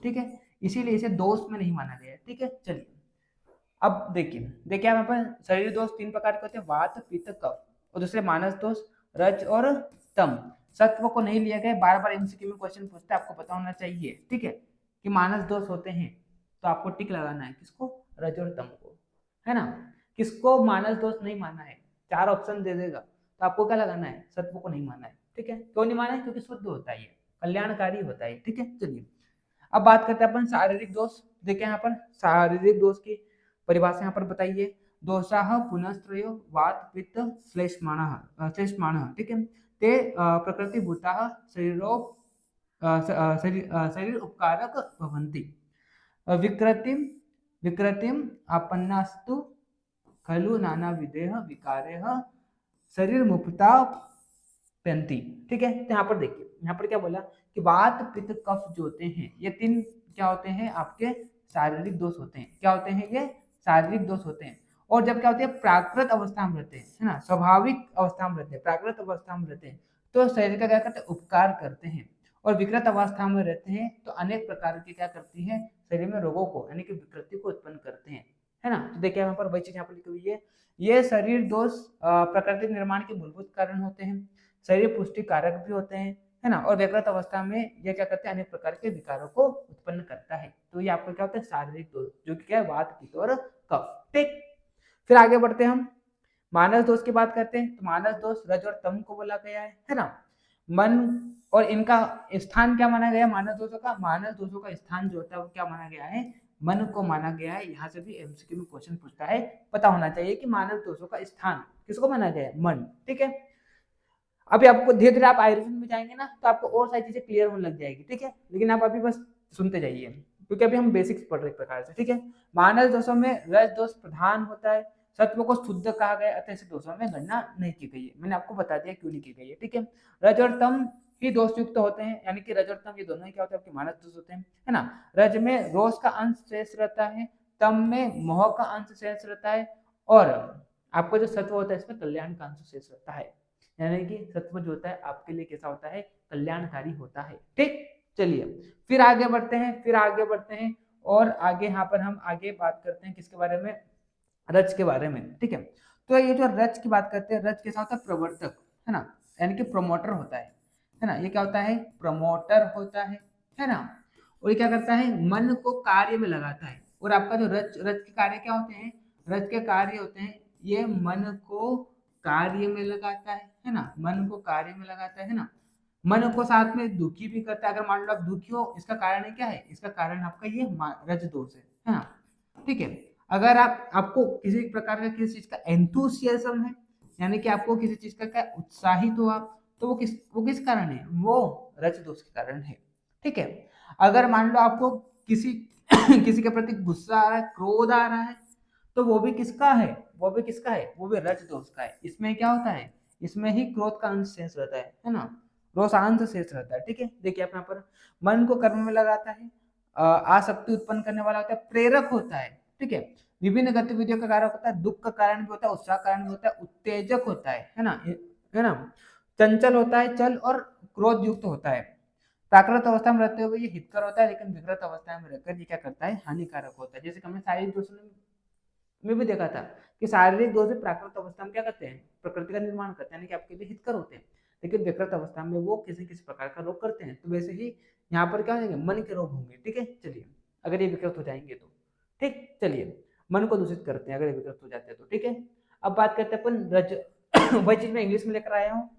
ठीक है, इसीलिए इसे दोष में नहीं माना गया है। ठीक है, चलिए अब देखिए यहाँ पर शरीर दोष 3 प्रकार के होते हैं, वात पित्त कफ, और दूसरे मानस दोष रज और तम। सत्व को नहीं लिया गया, बार बार एमसीक्यू में क्वेश्चन पूछते हैं, आपको पता होना चाहिए, ठीक है, कि मानस दोष होते हैं, तो आपको टिक लगाना है किसको, रज और तम को, है ना। किसको मानस दोष नहीं माना है, 4 ऑप्शन दे देगा, तो आपको क्या लगाना है, सत्व को नहीं माना है, ठीक है। क्यों नहीं माना है, क्योंकि शुद्ध होता है, कल्याणकारी होता है, ठीक है। चलिए अब बात करते हैं अपन शारीरिक दोष। देखिए यहाँ पर शारीरिक दोष की परिभाषा यहाँ पर बताइए, दोषाः पुनस्त्रयो वात पित्त श्लेष्माणः, ठीक है, ते प्रकृतिभूताः शरीर उपकारक भवन्ति, विकृतिम आपन्नास्तु खलु नानाविधेः विकारेः शरीर मुक्ता पेंती, ठीक है। तो यहाँ पर देखिए, यहाँ पर क्या बोला कि वात पित्त कफ जो होते हैं, ये 3 क्या होते हैं, आपके शारीरिक दोष होते हैं। क्या होते हैं, ये शारीरिक दोष होते हैं। और जब क्या होते हैं, प्राकृत अवस्था में रहते हैं, है ना, स्वाभाविक अवस्था में रहते हैं, प्राकृत अवस्था में रहते हैं, तो शरीर का क्या करते हैं, उपकार करते हैं। और विकृत अवस्था में रहते हैं तो अनेक प्रकार की क्या करती है, शरीर में रोगों को यानी कि विकृति को उत्पन्न करते हैं, है ना। तो देखिए यहाँ पर वही चीज यहाँ पर लिखी हुई है, ये शरीर दोष प्रकृति निर्माण के मूलभूत कारण होते हैं, शरीर पुष्टि कारक भी होते हैं, है ना। और विकृत अवस्था में ये क्या करते हैं, अनेक प्रकार के विकारों को उत्पन्न करता है। तो ये आपको क्या होता है, शारीरिक दोष, जो कि क्या है, वात पित्त और कफ, ठीक। फिर आगे बढ़ते हैं हम मानस दोष की बात करते हैं। तो मानस दोष रज और तम को बोला गया है ना। मन और इनका स्थान क्या माना गया, मानस दोषों का स्थान जो होता है वो क्या माना गया है, मन को माना गया है। यहाँ से भी एमसीक्यू में क्वेश्चन पूछता है, पता होना चाहिए कि मानस दोषों का स्थान किसको माना गया है, मन, ठीक है। अभी आपको धीरे धीरे आप आयुर्वेद में जाएंगे ना, तो आपको और सारी चीजें क्लियर होने लग जाएगी, ठीक है। लेकिन आप अभी बस सुनते जाइए, क्योंकि अभी हम बेसिक्स पढ़ रहे एक प्रकार से, ठीक है। मानस दोषों में रज दोष प्रधान होता है, सत्व को शुद्ध कहा गया, अतः ऐसे दोषों में गणना नहीं की गई है। मैंने आपको बता दिया क्यों नहीं की गई है, ठीक है। रज और तम ही दोष युक्त होते हैं, यानी कि रज और तम ये दोनों ही क्या होते हैं, आपके मानस दोष होते हैं, है ना। रज में रोष का अंश शेष रहता है, तम में मोह का अंश शेष रहता है, और आपको जो सत्व होता है इसमें कल्याण का अंश शेष रहता है, यानी कि सत्व जो होता है आपके लिए कैसा होता है, कल्याणकारी होता है, ठीक। चलिए फिर आगे बढ़ते हैं और आगे यहाँ पर हम आगे बात करते हैं किसके बारे में, रज के बारे में, ठीक है। तो ये जो रज की बात करते हैं, रज कैसा होता है, प्रवर्तक, है ना, यानी कि प्रमोटर होता है ना। ये क्या होता है, प्रमोटर होता है ना। और ये क्या करता है, मन को कार्य में लगाता है। और आपका जो रज के कार्य क्या होते हैं, रज के कार्य होते हैं, ये मन को कार्य में लगाता है ना, मन को कार्य में लगाता है ना। मन को साथ में दुखी भी करता है, अगर मान लो आप दुखी हो, इसका कारण क्या है, इसका कारण आपका ये रज दोष है ना, ठीक है। अगर आपको किसी प्रकार का किसी चीज का एंथुसियाज्म है, यानी कि आपको किसी चीज का क्या उत्साहित हो आप, तो वो किस कारण है, वो रज दोष के कारण है, ठीक है। अगर मान लो आपको किसी किसी के प्रति गुस्सा आ रहा है, क्रोध आ रहा है, तो वो भी किसका है, वो भी रज दोष का है। इसमें क्या होता है, इसमें ही क्रोध का अंश शेष रहता है ना, रोषांश शेष रहता है, ठीक है। देखिए आप यहाँ पर मन को कर्म में लगाता है, आसक्ति उत्पन्न करने वाला होता है, प्रेरक होता है, ठीक है। विभिन्न गतिविधियों का कारक होता है, दुख का कारण भी होता है, उत्साह कारण भी होता है, उत्तेजक होता है ना, चंचल होता है, चल और क्रोध युक्त होता है। प्राकृत अवस्था में रहते हुए ये हितकर होता है, लेकिन विकृत अवस्था में रहकर ये क्या करता है, हानिकारक होता है। जैसे कि हमने शारीरिक दोषों में भी देखा था कि शारीरिक दोष प्राकृत अवस्था में क्या करते हैं, प्रकृति का निर्माण करते हैं, यानी कि आपके लिए हितकर होते हैं, लेकिन विकृत अवस्था में वो किसी किसी प्रकार का रोग करते हैं। तो वैसे ही यहाँ पर क्या हो जाएंगे, मन के रोग होंगे, ठीक है। चलिए अगर ये विकृत हो जाएंगे तो, ठीक। चलिए मन को दूषित करते हैं अगर ये विकृत हो जाते हैं तो, ठीक है। अब बात करते हैं अपन रज वही चीज मैं इंग्लिश में लेकर आया हूँ,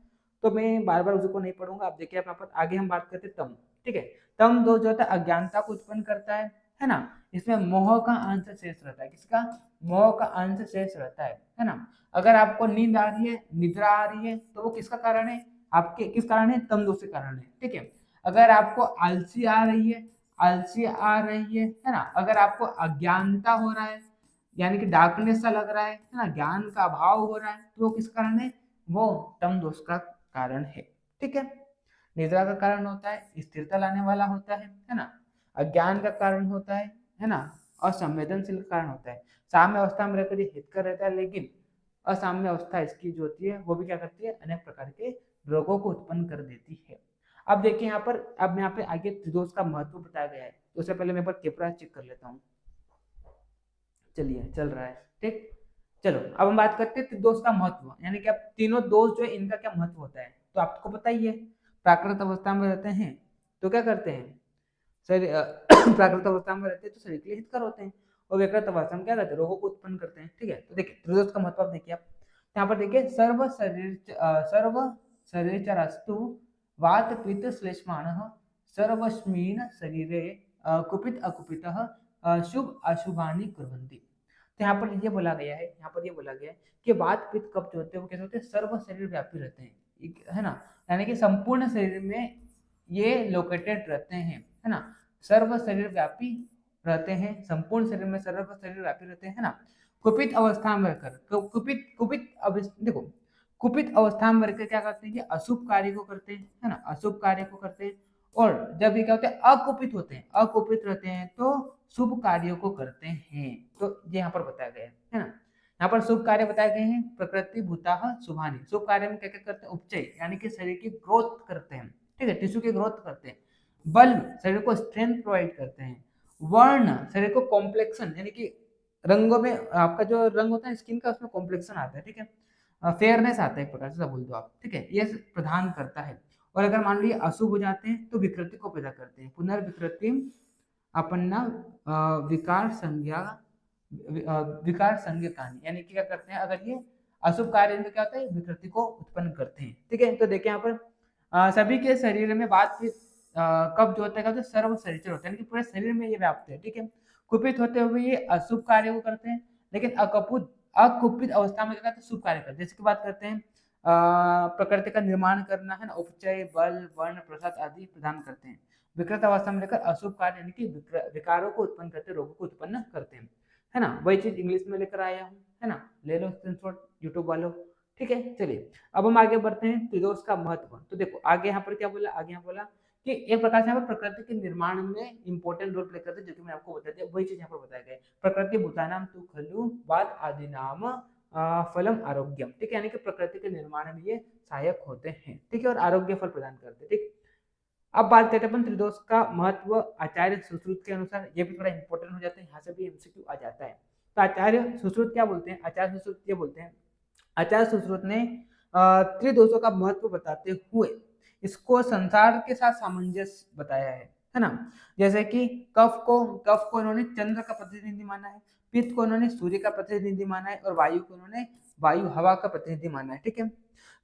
तो मैं बार बार उसको नहीं पढ़ूंगा। आप देखिए यहाँ पर आगे हम बात करते हैं तम, ठीक है। तम दोष जो होता है अज्ञानता को उत्पन्न करता है ना। इसमें मोह का अंश शेष रहता है, किसका, मोह का अंश शेष रहता है ना। अगर आपको नींद आ रही है, निद्रा आ रही है, तो वो किसका कारण है, आपके किस कारण है, तम दोष के कारण है, ठीक है। अगर आपको आलसी आ रही है ना, अगर आपको अज्ञानता हो रहा है, यानी कि डार्कनेस सा लग रहा है ना, ज्ञान का अभाव हो रहा है, तो वो किस कारण है, वो तम दोष का कारण है, ठीक है। निद्रा का कारण होता है, स्थिरता लाने वाला होता है ना। अज्ञान का कारण होता है ना। और संवेदनशील का कारण होता है। साम्य अवस्था में रहकर ये हितकर रहता है, लेकिन असाम्य अवस्था इसकी जो होती है वो भी क्या करती है, अनेक प्रकार के रोगों को उत्पन्न कर देती है। अब देखिए यहाँ पर, अब यहाँ पे आगे त्रिदोष का महत्व बताया गया है, तो उससे पहले मैं एक बार केपरा चेक कर लेता हूँ। चलिए चल रहा है, ठीक। चलो अब हम बात करते हैं दोष का महत्व, यानी कि अब तीनों दोष जो है इनका क्या महत्व होता है। तो आपको पता ही है, प्राकृत अवस्था में रहते हैं तो क्या करते हैं, शरीर प्राकृत अवस्था में रहते हैं तो शरीर के लिए हितकर होते हैं, और विकृत अवस्था में क्या करते हैं, रोगों को उत्पन्न करते हैं, ठीक है। तो देखिए त्रिदोष का महत्व आप देखिए, आप यहाँ पर देखिए सर्व शरीर चरस्तु वात पित्त श्लेष्माणः सर्वस्मिन् शरीरे कुपित अकुपितः शुभ अशुभानि कुर्वन्ति। तो यहाँ पर ये बोला गया है, यहाँ पर ये बोला गया है कि वात पित्त कब्ज होते हैं वो कैसे होते हैं, सर्व शरीर व्यापी रहते हैं, है ना, यानी कि संपूर्ण शरीर में ये लोकेटेड रहते हैं, है ना, सर्व शरीर व्यापी रहते हैं, संपूर्ण शरीर में सर्व शरीर व्यापी रहते हैं, है ना। कुपित अवस्था में रहकर देखो कुपित अवस्था में रहकर क्या करते हैं, ये अशुभ कार्य को करते हैं, है ना, अशुभ कार्य को करते हैं। और जब ये क्या होते हैं, अकुपित होते हैं, अकुपित रहते हैं तो शुभ कार्यों को करते हैं। तो ये यहाँ पर बताया गया है ना। यहाँ पर शुभ कार्य बताए गए हैं, प्रकृति भूताः शुभानि। शुभ कार्य में क्या क्या करते हैं, उपचय यानी कि शरीर की ग्रोथ करते हैं, ठीक है, टिश्यू की ग्रोथ करते हैं। बल शरीर को स्ट्रेंथ प्रोवाइड करते हैं। वर्ण शरीर को कॉम्प्लेक्शन यानी कि रंगों में आपका जो रंग होता है स्किन का उसमें कॉम्प्लेक्शन आता है, ठीक है, फेयरनेस आता है एक प्रकार से बोल दो आप, ठीक है, ये प्रदान करता है। और अगर मान लीजिए अशुभ हो जाते हैं तो विकृति को पैदा करते हैं। पुनर्विकृति अपन्ना विकार संज्ञा कहानी, यानी कि क्या करते हैं, अगर ये अशुभ कार्य में क्या होता है, विकृति को उत्पन्न करते हैं, ठीक है। तो देखिए यहाँ पर सभी के शरीर में बात कब जो होता है सर्व शरीर होता है, यानी कि पूरे शरीर में ये व्याप्त है, ठीक है। कुपित होते हुए ये अशुभ कार्य को करते हैं, लेकिन अकुपित अवस्था में क्या करते हैं, शुभ कार्य करते हैं। जैसे की बात करते हैं प्रकृति का निर्माण करना, है ना, उपचय बल वर्ण प्रसाद आदि प्रदान करते हैं। विकृत अवस्था में लेकर अशुभ कार्य यानी कि विकारों को उत्पन्न करते, रोगों को उत्पन्न करते हैं, है ना। वही चीज इंग्लिश में लेकर आया हूँ, है ना, ले लो स्क्रीनशॉट यूट्यूब वालों, ठीक है। चलिए अब हम आगे बढ़ते हैं त्रिदोष का महत्व। तो देखो आगे यहाँ पर क्या बोला, आगे यहाँ बोला कि एक प्रकार से यहाँ पर प्रकृति के निर्माण में इंपॉर्टेंट रोल प्ले करते हैं, जो कि मैंने आपको बता दिया, वही चीज यहाँ पर बताया गया है। प्रकृति भूतानाम तु खलु वात आदि नाम फलम आरोग्यम, ठीक है, यानी कि प्रकृति के निर्माण में ये सहायक होते हैं, ठीक है, और आरोग्य फल प्रदान करते हैं, ठीक। अब बात करते हैं अपन त्रिदोष का महत्व आचार्य सुश्रुत के अनुसार, ये भी थोड़ा इंपॉर्टेंट हो जाता है, यहाँ से भी एमसीक्यू आ जाता है। तो आचार्य सुश्रुत क्या बोलते हैं, आचार्य सुश्रुत ये बोलते हैं, आचार्य सुश्रुत ने त्रिदोषों का महत्व बताते हुए इसको संसार के साथ सामंजस्य बताया है ना। जैसे कि कफ को इन्होंने चंद्र का प्रतिनिधि माना है, पित्त को इन्होंने सूर्य का प्रतिनिधि माना है, और वायु को इन्होंने वायु हवा का प्रतिनिधि माना है, ठीक है।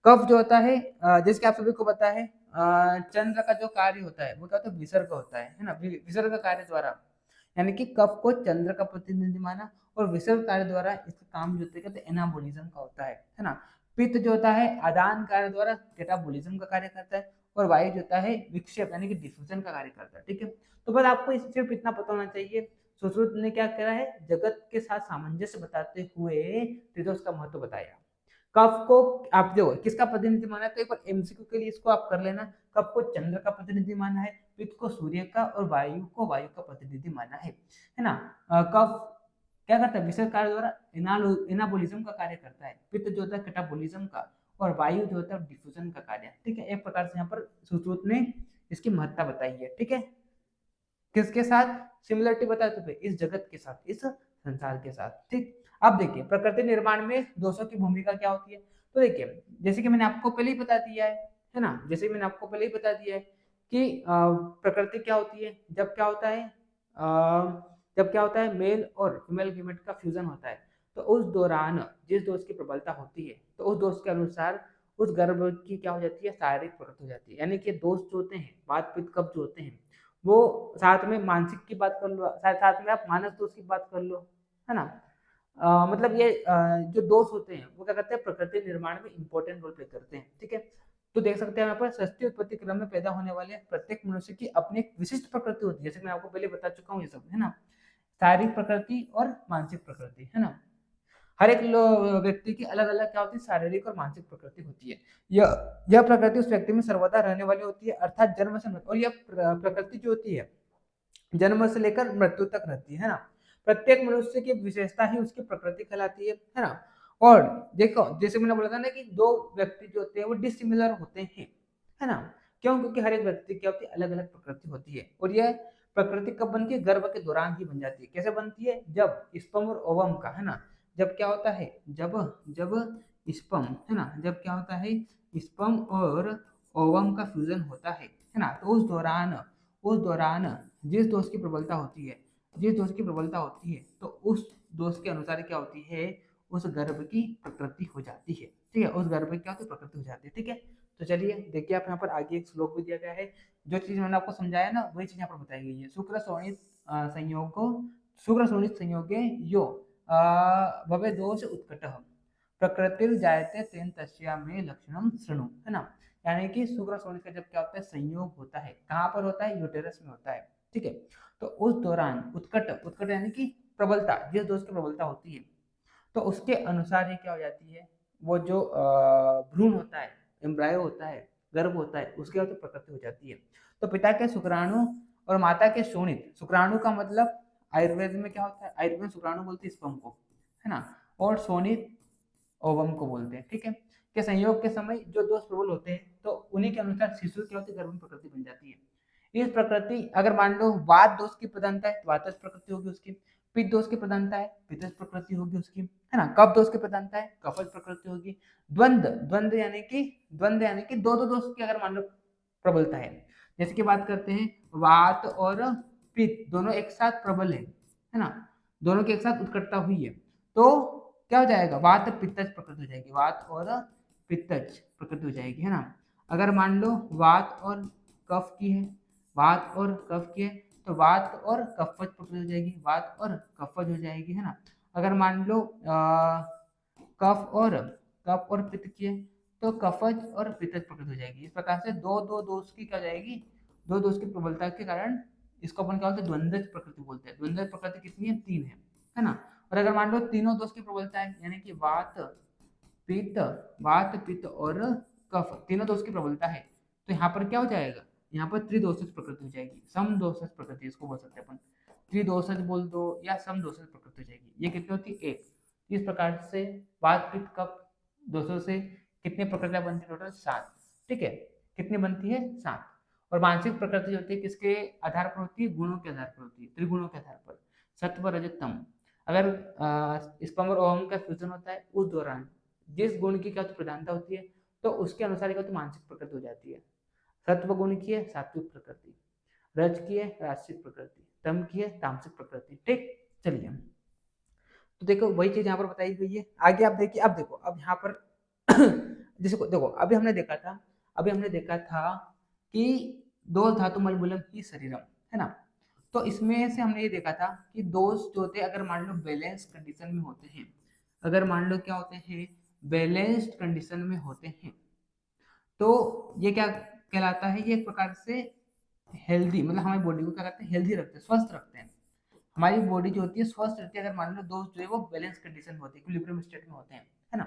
कफ जो होता है जैसे कि आप सभी को पता है चंद्र का जो कार्य होता है वो क्या होता है, विसर्ग होता है ना, विसर्ग कार्य द्वारा, यानी कि कफ को चंद्र का प्रतिनिधि माना, और विसर्ग कार्य द्वारा इसका काम जो होता है एनाबोलिज्म का होता है ना। पित्त जो होता है आदान कार्य द्वारा कैटाबोलिज्म का कार्य करता है, और वायु जो होता है विक्षेप यानी कि डिफ्यूजन का कार्य करता है, ठीक है। तो बस आपको सिर्फ इतना पता होना चाहिए। सुश्रुत ने क्या करा है, जगत के साथ सामंजस्य बताते हुए त्रिदोष का महत्व बताया। कफ को आप देखो किसका प्रतिनिधि माना है, तो एक बार एमसीक्यू के लिए इसको आप कर लेना। कफ को चंद्र का प्रतिनिधि माना है, पित्त को सूर्य का, और वायु को वायु का प्रतिनिधि माना है ना। कफ क्या करता है, विसर्ग कार्य द्वारा एनाबोलिज्म का कार्य करता है, पित्त जो होता है कैटाबोलिज्म का, और वायु जो होता है डिफ्यूजन का कार्य, ठीक है। एक प्रकार से यहाँ पर सुश्रुत ने इसकी महत्ता बताई है, ठीक है। किसके साथ सिमिलरिटी बताते हुए, इस जगत के साथ, इस संसार के साथ, ठीक। अब देखिए प्रकृति निर्माण में दोषों की भूमिका क्या होती है। तो देखिए जैसे कि मैंने आपको पहले ही बता दिया है ना, जैसे मैंने आपको पहले ही बता दिया है कि प्रकृति क्या होती है, जब क्या होता है मेल और फीमेल गैमेट का फ्यूजन होता है, तो उस दौरान जिस दोष की प्रबलता होती है, तो उस दोष के अनुसार उस गर्भ की क्या हो जाती है, शारीरिक प्रकृति हो जाती है। यानी कि दोष जो होते हैं, वात पित्त कब्ज जो होते हैं, वो साथ में मानसिक की बात कर लो, साथ में आप मानस दोष की बात कर लो, है ना। मतलब ये जो दोष होते हैं वो क्या करते हैं, प्रकृति निर्माण में इंपॉर्टेंट रोल प्ले करते हैं, ठीक है। तो देख सकते हैं यहाँ पर सृष्टि उत्पत्ति क्रम में पैदा होने वाले प्रत्येक मनुष्य की अपनी एक विशिष्ट प्रकृति होती है, जैसे मैं आपको पहले बता चुका हूँ ये सब, है ना। शारीरिक प्रकृति और मानसिक प्रकृति, है ना। हर एक व्यक्ति की अलग अलग क्या होती है, शारीरिक और मानसिक प्रकृति होती है। यह प्रकृति उस व्यक्ति में सर्वदा रहने वाली होती है, अर्थात जन्म से मृत्यु। और यह प्रकृति जो होती है जन्म से लेकर मृत्यु तक रहती है ना। प्रत्येक मनुष्य की विशेषता ही उसकी प्रकृति कहलाती है ना। और देखो जैसे मैंने बोला था ना कि दो व्यक्ति जो होते हैं वो डिसिमिलर होते हैं, है ना। क्यों, क्योंकि हर एक व्यक्ति की अपनी अलग अलग प्रकृति होती है, और यह प्रकृति कब बनती है? गर्भ के दौरान ही बन जाती है। कैसे बनती है? जब स्पर्म और ओवम का, है ना, जब क्या होता है, जब जब स्पर्म, है ना, जब क्या होता है, स्पर्म और ओवम का फ्यूजन होता है ना, तो उस दौरान जिस दोष की प्रबलता होती है, तो उस दोष के अनुसार क्या होती है, उस गर्भ की प्रकृति हो जाती है। ठीक है, उस गर्भ की क्या होती है? प्रकृति हो जाती है। ठीक है, तो चलिए देखिए, आप यहाँ पर आगे एक श्लोक भी दिया गया है। जो चीज मैंने आपको समझाया ना, वही चीज यहाँ पर बताई गई है। शुक्र शोणित संयोगो, शुक्र शोणित संयोगे यो भवे दोष उत्कट प्रकृतिर जायते तेन तस्या में लक्षणम शृणु, है ना। यानी कि शुक्र शोणित का जब क्या होता है, संयोग होता है, कहाँ पर होता है? यूटेरस में होता है। ठीक है, तो उस दौरान उत्कट यानी कि प्रबलता, जिस दोष की प्रबलता होती है, तो उसके अनुसार ही क्या हो जाती है, वो जो भ्रूण होता है, एम्ब्रायो होता है, गर्भ होता है, उसके बाद प्रकृति हो जाती है। तो पिता के शुक्राणु और माता के शोणित, शुक्राणु का मतलब आयुर्वेद में क्या होता है? आयुर्वेद में शुक्राणु बोलते हैं स्पर्म को, है ना, और शोणित ओवम को बोलते हैं। ठीक है, के संयोग के समय जो दोष प्रबल होते हैं, तो उन्हीं के अनुसार शिशु क्या होती है? गर्भ में प्रकृति बन जाती है। इस प्रकृति, अगर मान लो वात दोष की प्रधानता है तो वातज प्रकृति होगी उसकी, पित्त दोष की प्रधानता है पित्तज प्रकृति होगी उसकी, है ना, कफ दोष की प्रधानता है कफज प्रकृति होगी। द्वंद्व यानी कि दो दो दोष की अगर मान लो प्रबलता है, जैसे कि बात करते हैं वात और पित्त दोनों एक साथ प्रबल है ना, दोनों की एक साथ उत्कटता हुई है, तो क्या हो जाएगा? वात पित्तज प्रकृति हो जाएगी, वात और पित्तज प्रकृति हो जाएगी, है ना। अगर मान लो वात और कफ की है, वात और कफ की है, तो वात और कफज प्रकृति हो जाएगी, वात और कफज हो जाएगी, है ना। अगर मान लो कफ और पित्त की है, तो कफज और पित्तज प्रकृति हो जाएगी। इस प्रकार से दो दो दोष की क्या जाएगी, दो दोष की प्रबलता के कारण इसको अपन क्या बोलते हैं? द्वंद्वज प्रकृति बोलते हैं। द्वंद्वज प्रकृति कितनी है? 3 है ना। और अगर मान लो तीनों दोष की प्रबलता है, यानी कि वात पित्त और कफ, तीनों दोष की प्रबलता है, तो यहाँ पर क्या हो जाएगा? यहाँ पर त्रिदोषज प्रकृति हो जाएगी, समदोषज प्रकृति इसको बोल सकते हैं अपन, त्रिदोषज बोल दो या समदोषज प्रकृति हो जाएगी। ये कितनी होती है? 1। इस प्रकार से वात पित्त कफ दोषों से कितनी प्रकृतियां बनती है? टोटल 7। ठीक है, कितनी बनती है? 7। और मानसिक प्रकृति होती है किसके आधार पर होती है? गुणों के आधार पर होती है, त्रिगुणों के आधार पर, सत्व रजत तम। अगर स्पर्म और ओवम का फ्यूजन होता है, उस दौरान जिस गुण की क्या प्रधानता होती है, तो उसके अनुसार क्या होती है? मानसिक प्रकृति हो जाती है। सत्व गुण की है सात्विक प्रकृति, रज की है राजसिक प्रकृति, तम की है तामसिक प्रकृति। ठीक, चलिए, तो देखो वही चीज यहाँ पर बताई गई है। आगे आप देखिए, अब देखो, अब यहाँ पर जैसे देखो, अभी हमने देखा था कि दोष धातु मलमूलम ही शरीरम, है ना। तो इसमें से हमने ये देखा था कि दोष जो होते हैं, अगर मान लो बैलेंस कंडीशन में होते हैं, अगर मान लो क्या होते हैं? बैलेंस्ड कंडीशन में होते हैं, तो ये क्या कहलाता है? ये एक प्रकार से हेल्दी, मतलब हमारी बॉडी को क्या करते हैं? हेल्दी रखते हैं, स्वस्थ रखते हैं। हमारी बॉडी जो होती है स्वस्थ रहती है, अगर मान लो दोष जो है वो बैलेंस कंडीशन में होते हैं, इक्विलिब्रियम स्टेट में होते हैं, है ना।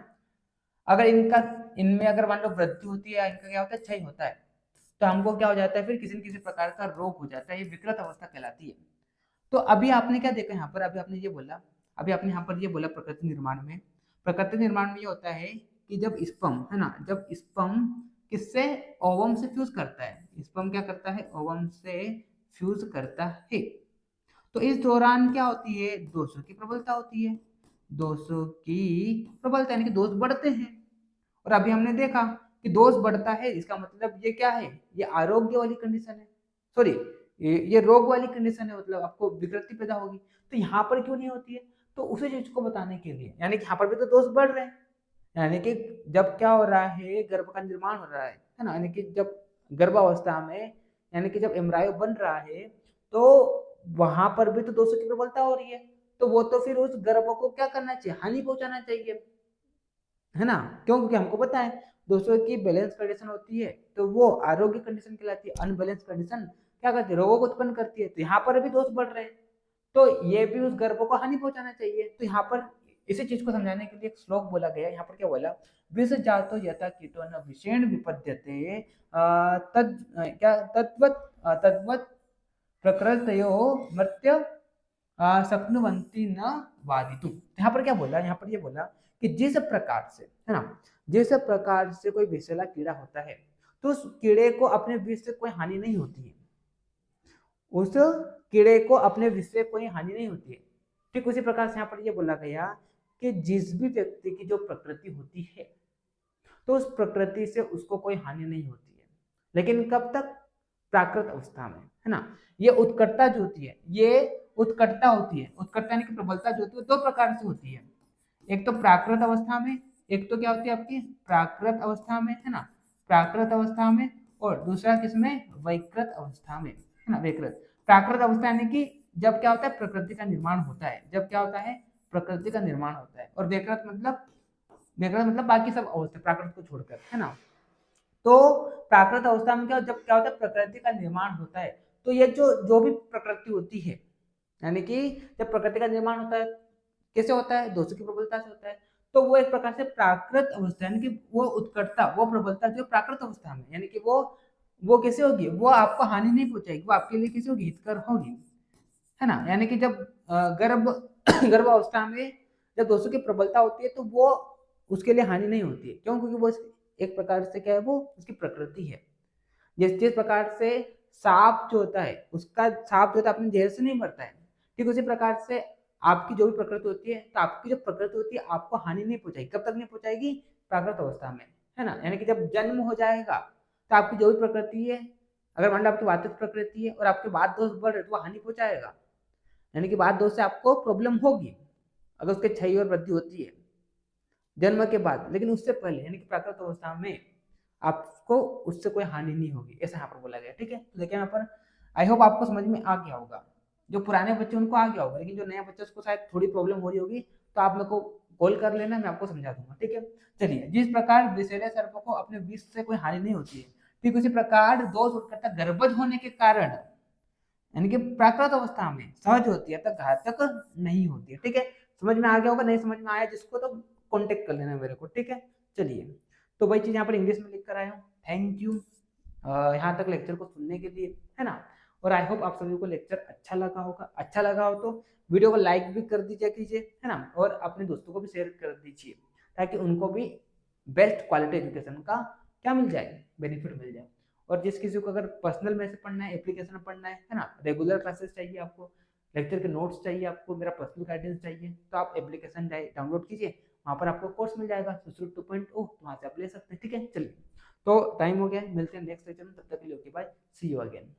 अगर इनमें अगर मान लो वृद्धि होती है, इनका क्या होता है? क्षय होता है, तो हमको क्या हो जाता है? फिर किसी न किसी प्रकार का रोग हो जाता है, ये विकृत अवस्था कहलाती है। तो अभी आपने क्या देखा यहाँ पर? अभी आपने यहाँ पर ये बोला प्रकृति निर्माण में, ये होता है कि जब स्पर्म, है ना, जब स्पर्म किससे? ओवम से फ्यूज करता है। स्पर्म क्या करता है? ओवम से फ्यूज करता है। तो इस दौरान क्या होती है? दोषों की प्रबलता होती है, दोषों की प्रबलता यानी कि दोष बढ़ते हैं। और अभी हमने देखा कि दोष बढ़ता है, इसका मतलब ये क्या है? ये आरोग्य वाली कंडीशन है, सॉरी ये रोग वाली कंडीशन है, मतलब आपको विकृति पैदा होगी। तो यहाँ पर क्यों नहीं होती है? तो उसी चीज को बताने के लिए, यानी कि यहाँ पर भी तो दोष बढ़ रहे हैं, यानी कि जब क्या हो रहा है? गर्भ का निर्माण हो रहा है ना, यानी कि जब गर्भावस्था में, यानी कि जब एम्ब्रायो बन रहा है, तो वहां पर भी तो दोषों की प्रबलता हो रही है, तो वो तो फिर उस गर्भ को क्या करना चाहिए? हानि पहुंचाना चाहिए, है ना। क्यों? क्योंकि हमको पता है दोस्तों की बैलेंस कंडीशन होती है, तो वो आरोग्य कंडीशन कहलाती है। अनबैलेंस कंडीशन क्या करती है? रोगों को उत्पन्न करती है। तो यहाँ पर भी दोष बढ़ रहे हैं, तो ये भी उस गर्भ को हानि पहुंचाना चाहिए। तो यहाँ पर इसी चीज को समझाने के लिए एक श्लोक बोला गया। यहाँ पर क्या बोला? विष जातो यथा कीटो न विषेण विपद्यते तद्वत् प्रकृतयो मर्त्य शक्नुवन्ति न वादितुम। यहाँ पर क्या बोला? यहाँ पर ये बोला कि जिस प्रकार से, है ना, जिस प्रकार से कोई विषैला कीड़ा होता है, तो उस कीड़े को अपने विष से कोई हानि नहीं होती है, उस कीड़े को अपने विष से कोई हानि नहीं होती है। ठीक उसी प्रकार से यहाँ पर ये बोला गया कि जिस भी व्यक्ति की जो प्रकृति होती है तो उस प्रकृति से उसको कोई हानि नहीं होती है, लेकिन कब तक? प्राकृत अवस्था में, है ना। ये उत्कटता जो होती है, ये उत्कटता होती है, उत्कटता यानी कि प्रबलता जो होती है दो प्रकार से होती है। एक तो प्राकृत अवस्था में, एक तो क्या होती है आपकी प्राकृत अवस्था में, है ना, प्राकृत अवस्था में, और दूसरा किसमें? वैकृत अवस्था में, है ना, वैकृत। प्राकृत अवस्था यानी कि जब क्या होता है? प्रकृति का निर्माण होता है, जब क्या होता है? प्रकृति का निर्माण होता है। और वैकृत मतलब, वैकृत मतलब बाकी सब अवस्था प्राकृत को छोड़कर, है ना। तो प्राकृत अवस्था में क्या, जब क्या होता है? प्रकृति का निर्माण होता है। तो ये जो जो भी प्रकृति होती है, यानी कि जब प्रकृति का निर्माण होता है कैसे होता है? दोषों की प्रबलता से होता है। तो वो एक प्रकार से प्राकृत अवस्था, यानी कि वो उत्कटता, वो प्रबलता जो प्राकृत अवस्था में, यानी कि वो कैसे होगी? वो आपको हानि नहीं पहुंचाएगी, वो आपके लिए कैसे होगी? हितकर होगी, है ना। यानी कि जब गर्भ गर्भ अवस्था में जब दोषों की प्रबलता होती है तो वो उसके लिए हानि नहीं होती है। क्यों? क्योंकि वो एक प्रकार से क्या है? वो उसकी प्रकृति है। जिस जिस प्रकार से सांप जो होता है, उसका सांप जो होता है अपने जहर से नहीं मरता है, ठीक उसी प्रकार से आपकी जो भी प्रकृति होती है, तो आपकी जो प्रकृति होती है आपको हानि नहीं पहुंचाएगी। कब तक नहीं पहुंचाएगी? प्राकृत अवस्था में, है ना। यानी कि जब जन्म हो जाएगा तो आपकी जो भी प्रकृति है, अगर मान लो आपकी वातज प्रकृति है और आपके बाद दोष बढ़ रहे तो वो हानि पहुंचाएगा, यानी कि बाद दोष से आपको प्रॉब्लम होगी अगर उसके क्षय और वृद्धि होती है जन्म के बाद। लेकिन उससे पहले यानी कि प्राकृत अवस्था में आपको उससे कोई हानि नहीं होगी, ऐसा यहाँ पर बोला गया। ठीक है, तो देखिए यहाँ पर आई होप आपको समझ में आ गया होगा। जो पुराने बच्चे उनको आ गया होगा, लेकिन जो नया बच्चा उसको शायद थोड़ी प्रॉब्लम हो रही होगी, तो आप मेरे को कॉल कर लेना, मैं आपको समझा दूंगा। ठीक है, चलिए। जिस प्रकार विषैले सर्प को अपने विष से कोई हानि नहीं होती है, ठीक उसी प्रकार दोष उत्कटता गर्भज होने के कारण, यानी कि प्राकृत अवस्था में सहज होती है, तब घातक नहीं होती है। ठीक है, समझ में आ गया होगा। नहीं समझ में आया जिसको तो कांटेक्ट कर लेना मेरे को। ठीक है, चलिए। तो वही चीज यहाँ पर इंग्लिश में लिख कर आया हूँ। थैंक यू यहाँ तक लेक्चर को सुनने के लिए, है ना। और आई होप आप सभी को लेक्चर अच्छा लगा होगा। अच्छा लगा हो तो वीडियो को लाइक भी कर दीजिए कीजिए, है ना, और अपने दोस्तों को भी शेयर कर दीजिए, ताकि उनको भी बेस्ट क्वालिटी एजुकेशन का क्या मिल जाए? बेनिफिट मिल जाए। और जिस किसी को अगर पर्सनल में से पढ़ना है, एप्लीकेशन में पढ़ना है ना, रेगुलर क्लासेस चाहिए आपको, लेक्चर के नोट्स चाहिए आपको, मेरा पर्सनल गाइडेंस चाहिए, तो आप एप्लीकेशन डाउनलोड कीजिए, वहाँ पर आपको कोर्स मिल जाएगा सुश्रुत 2.0, वहाँ से आप ले सकते हैं। ठीक है, चलिए। तो टाइम हो गया, मिलते हैं नेक्स्ट लेक्चर में, तब तक के लिए okay bye, see you again.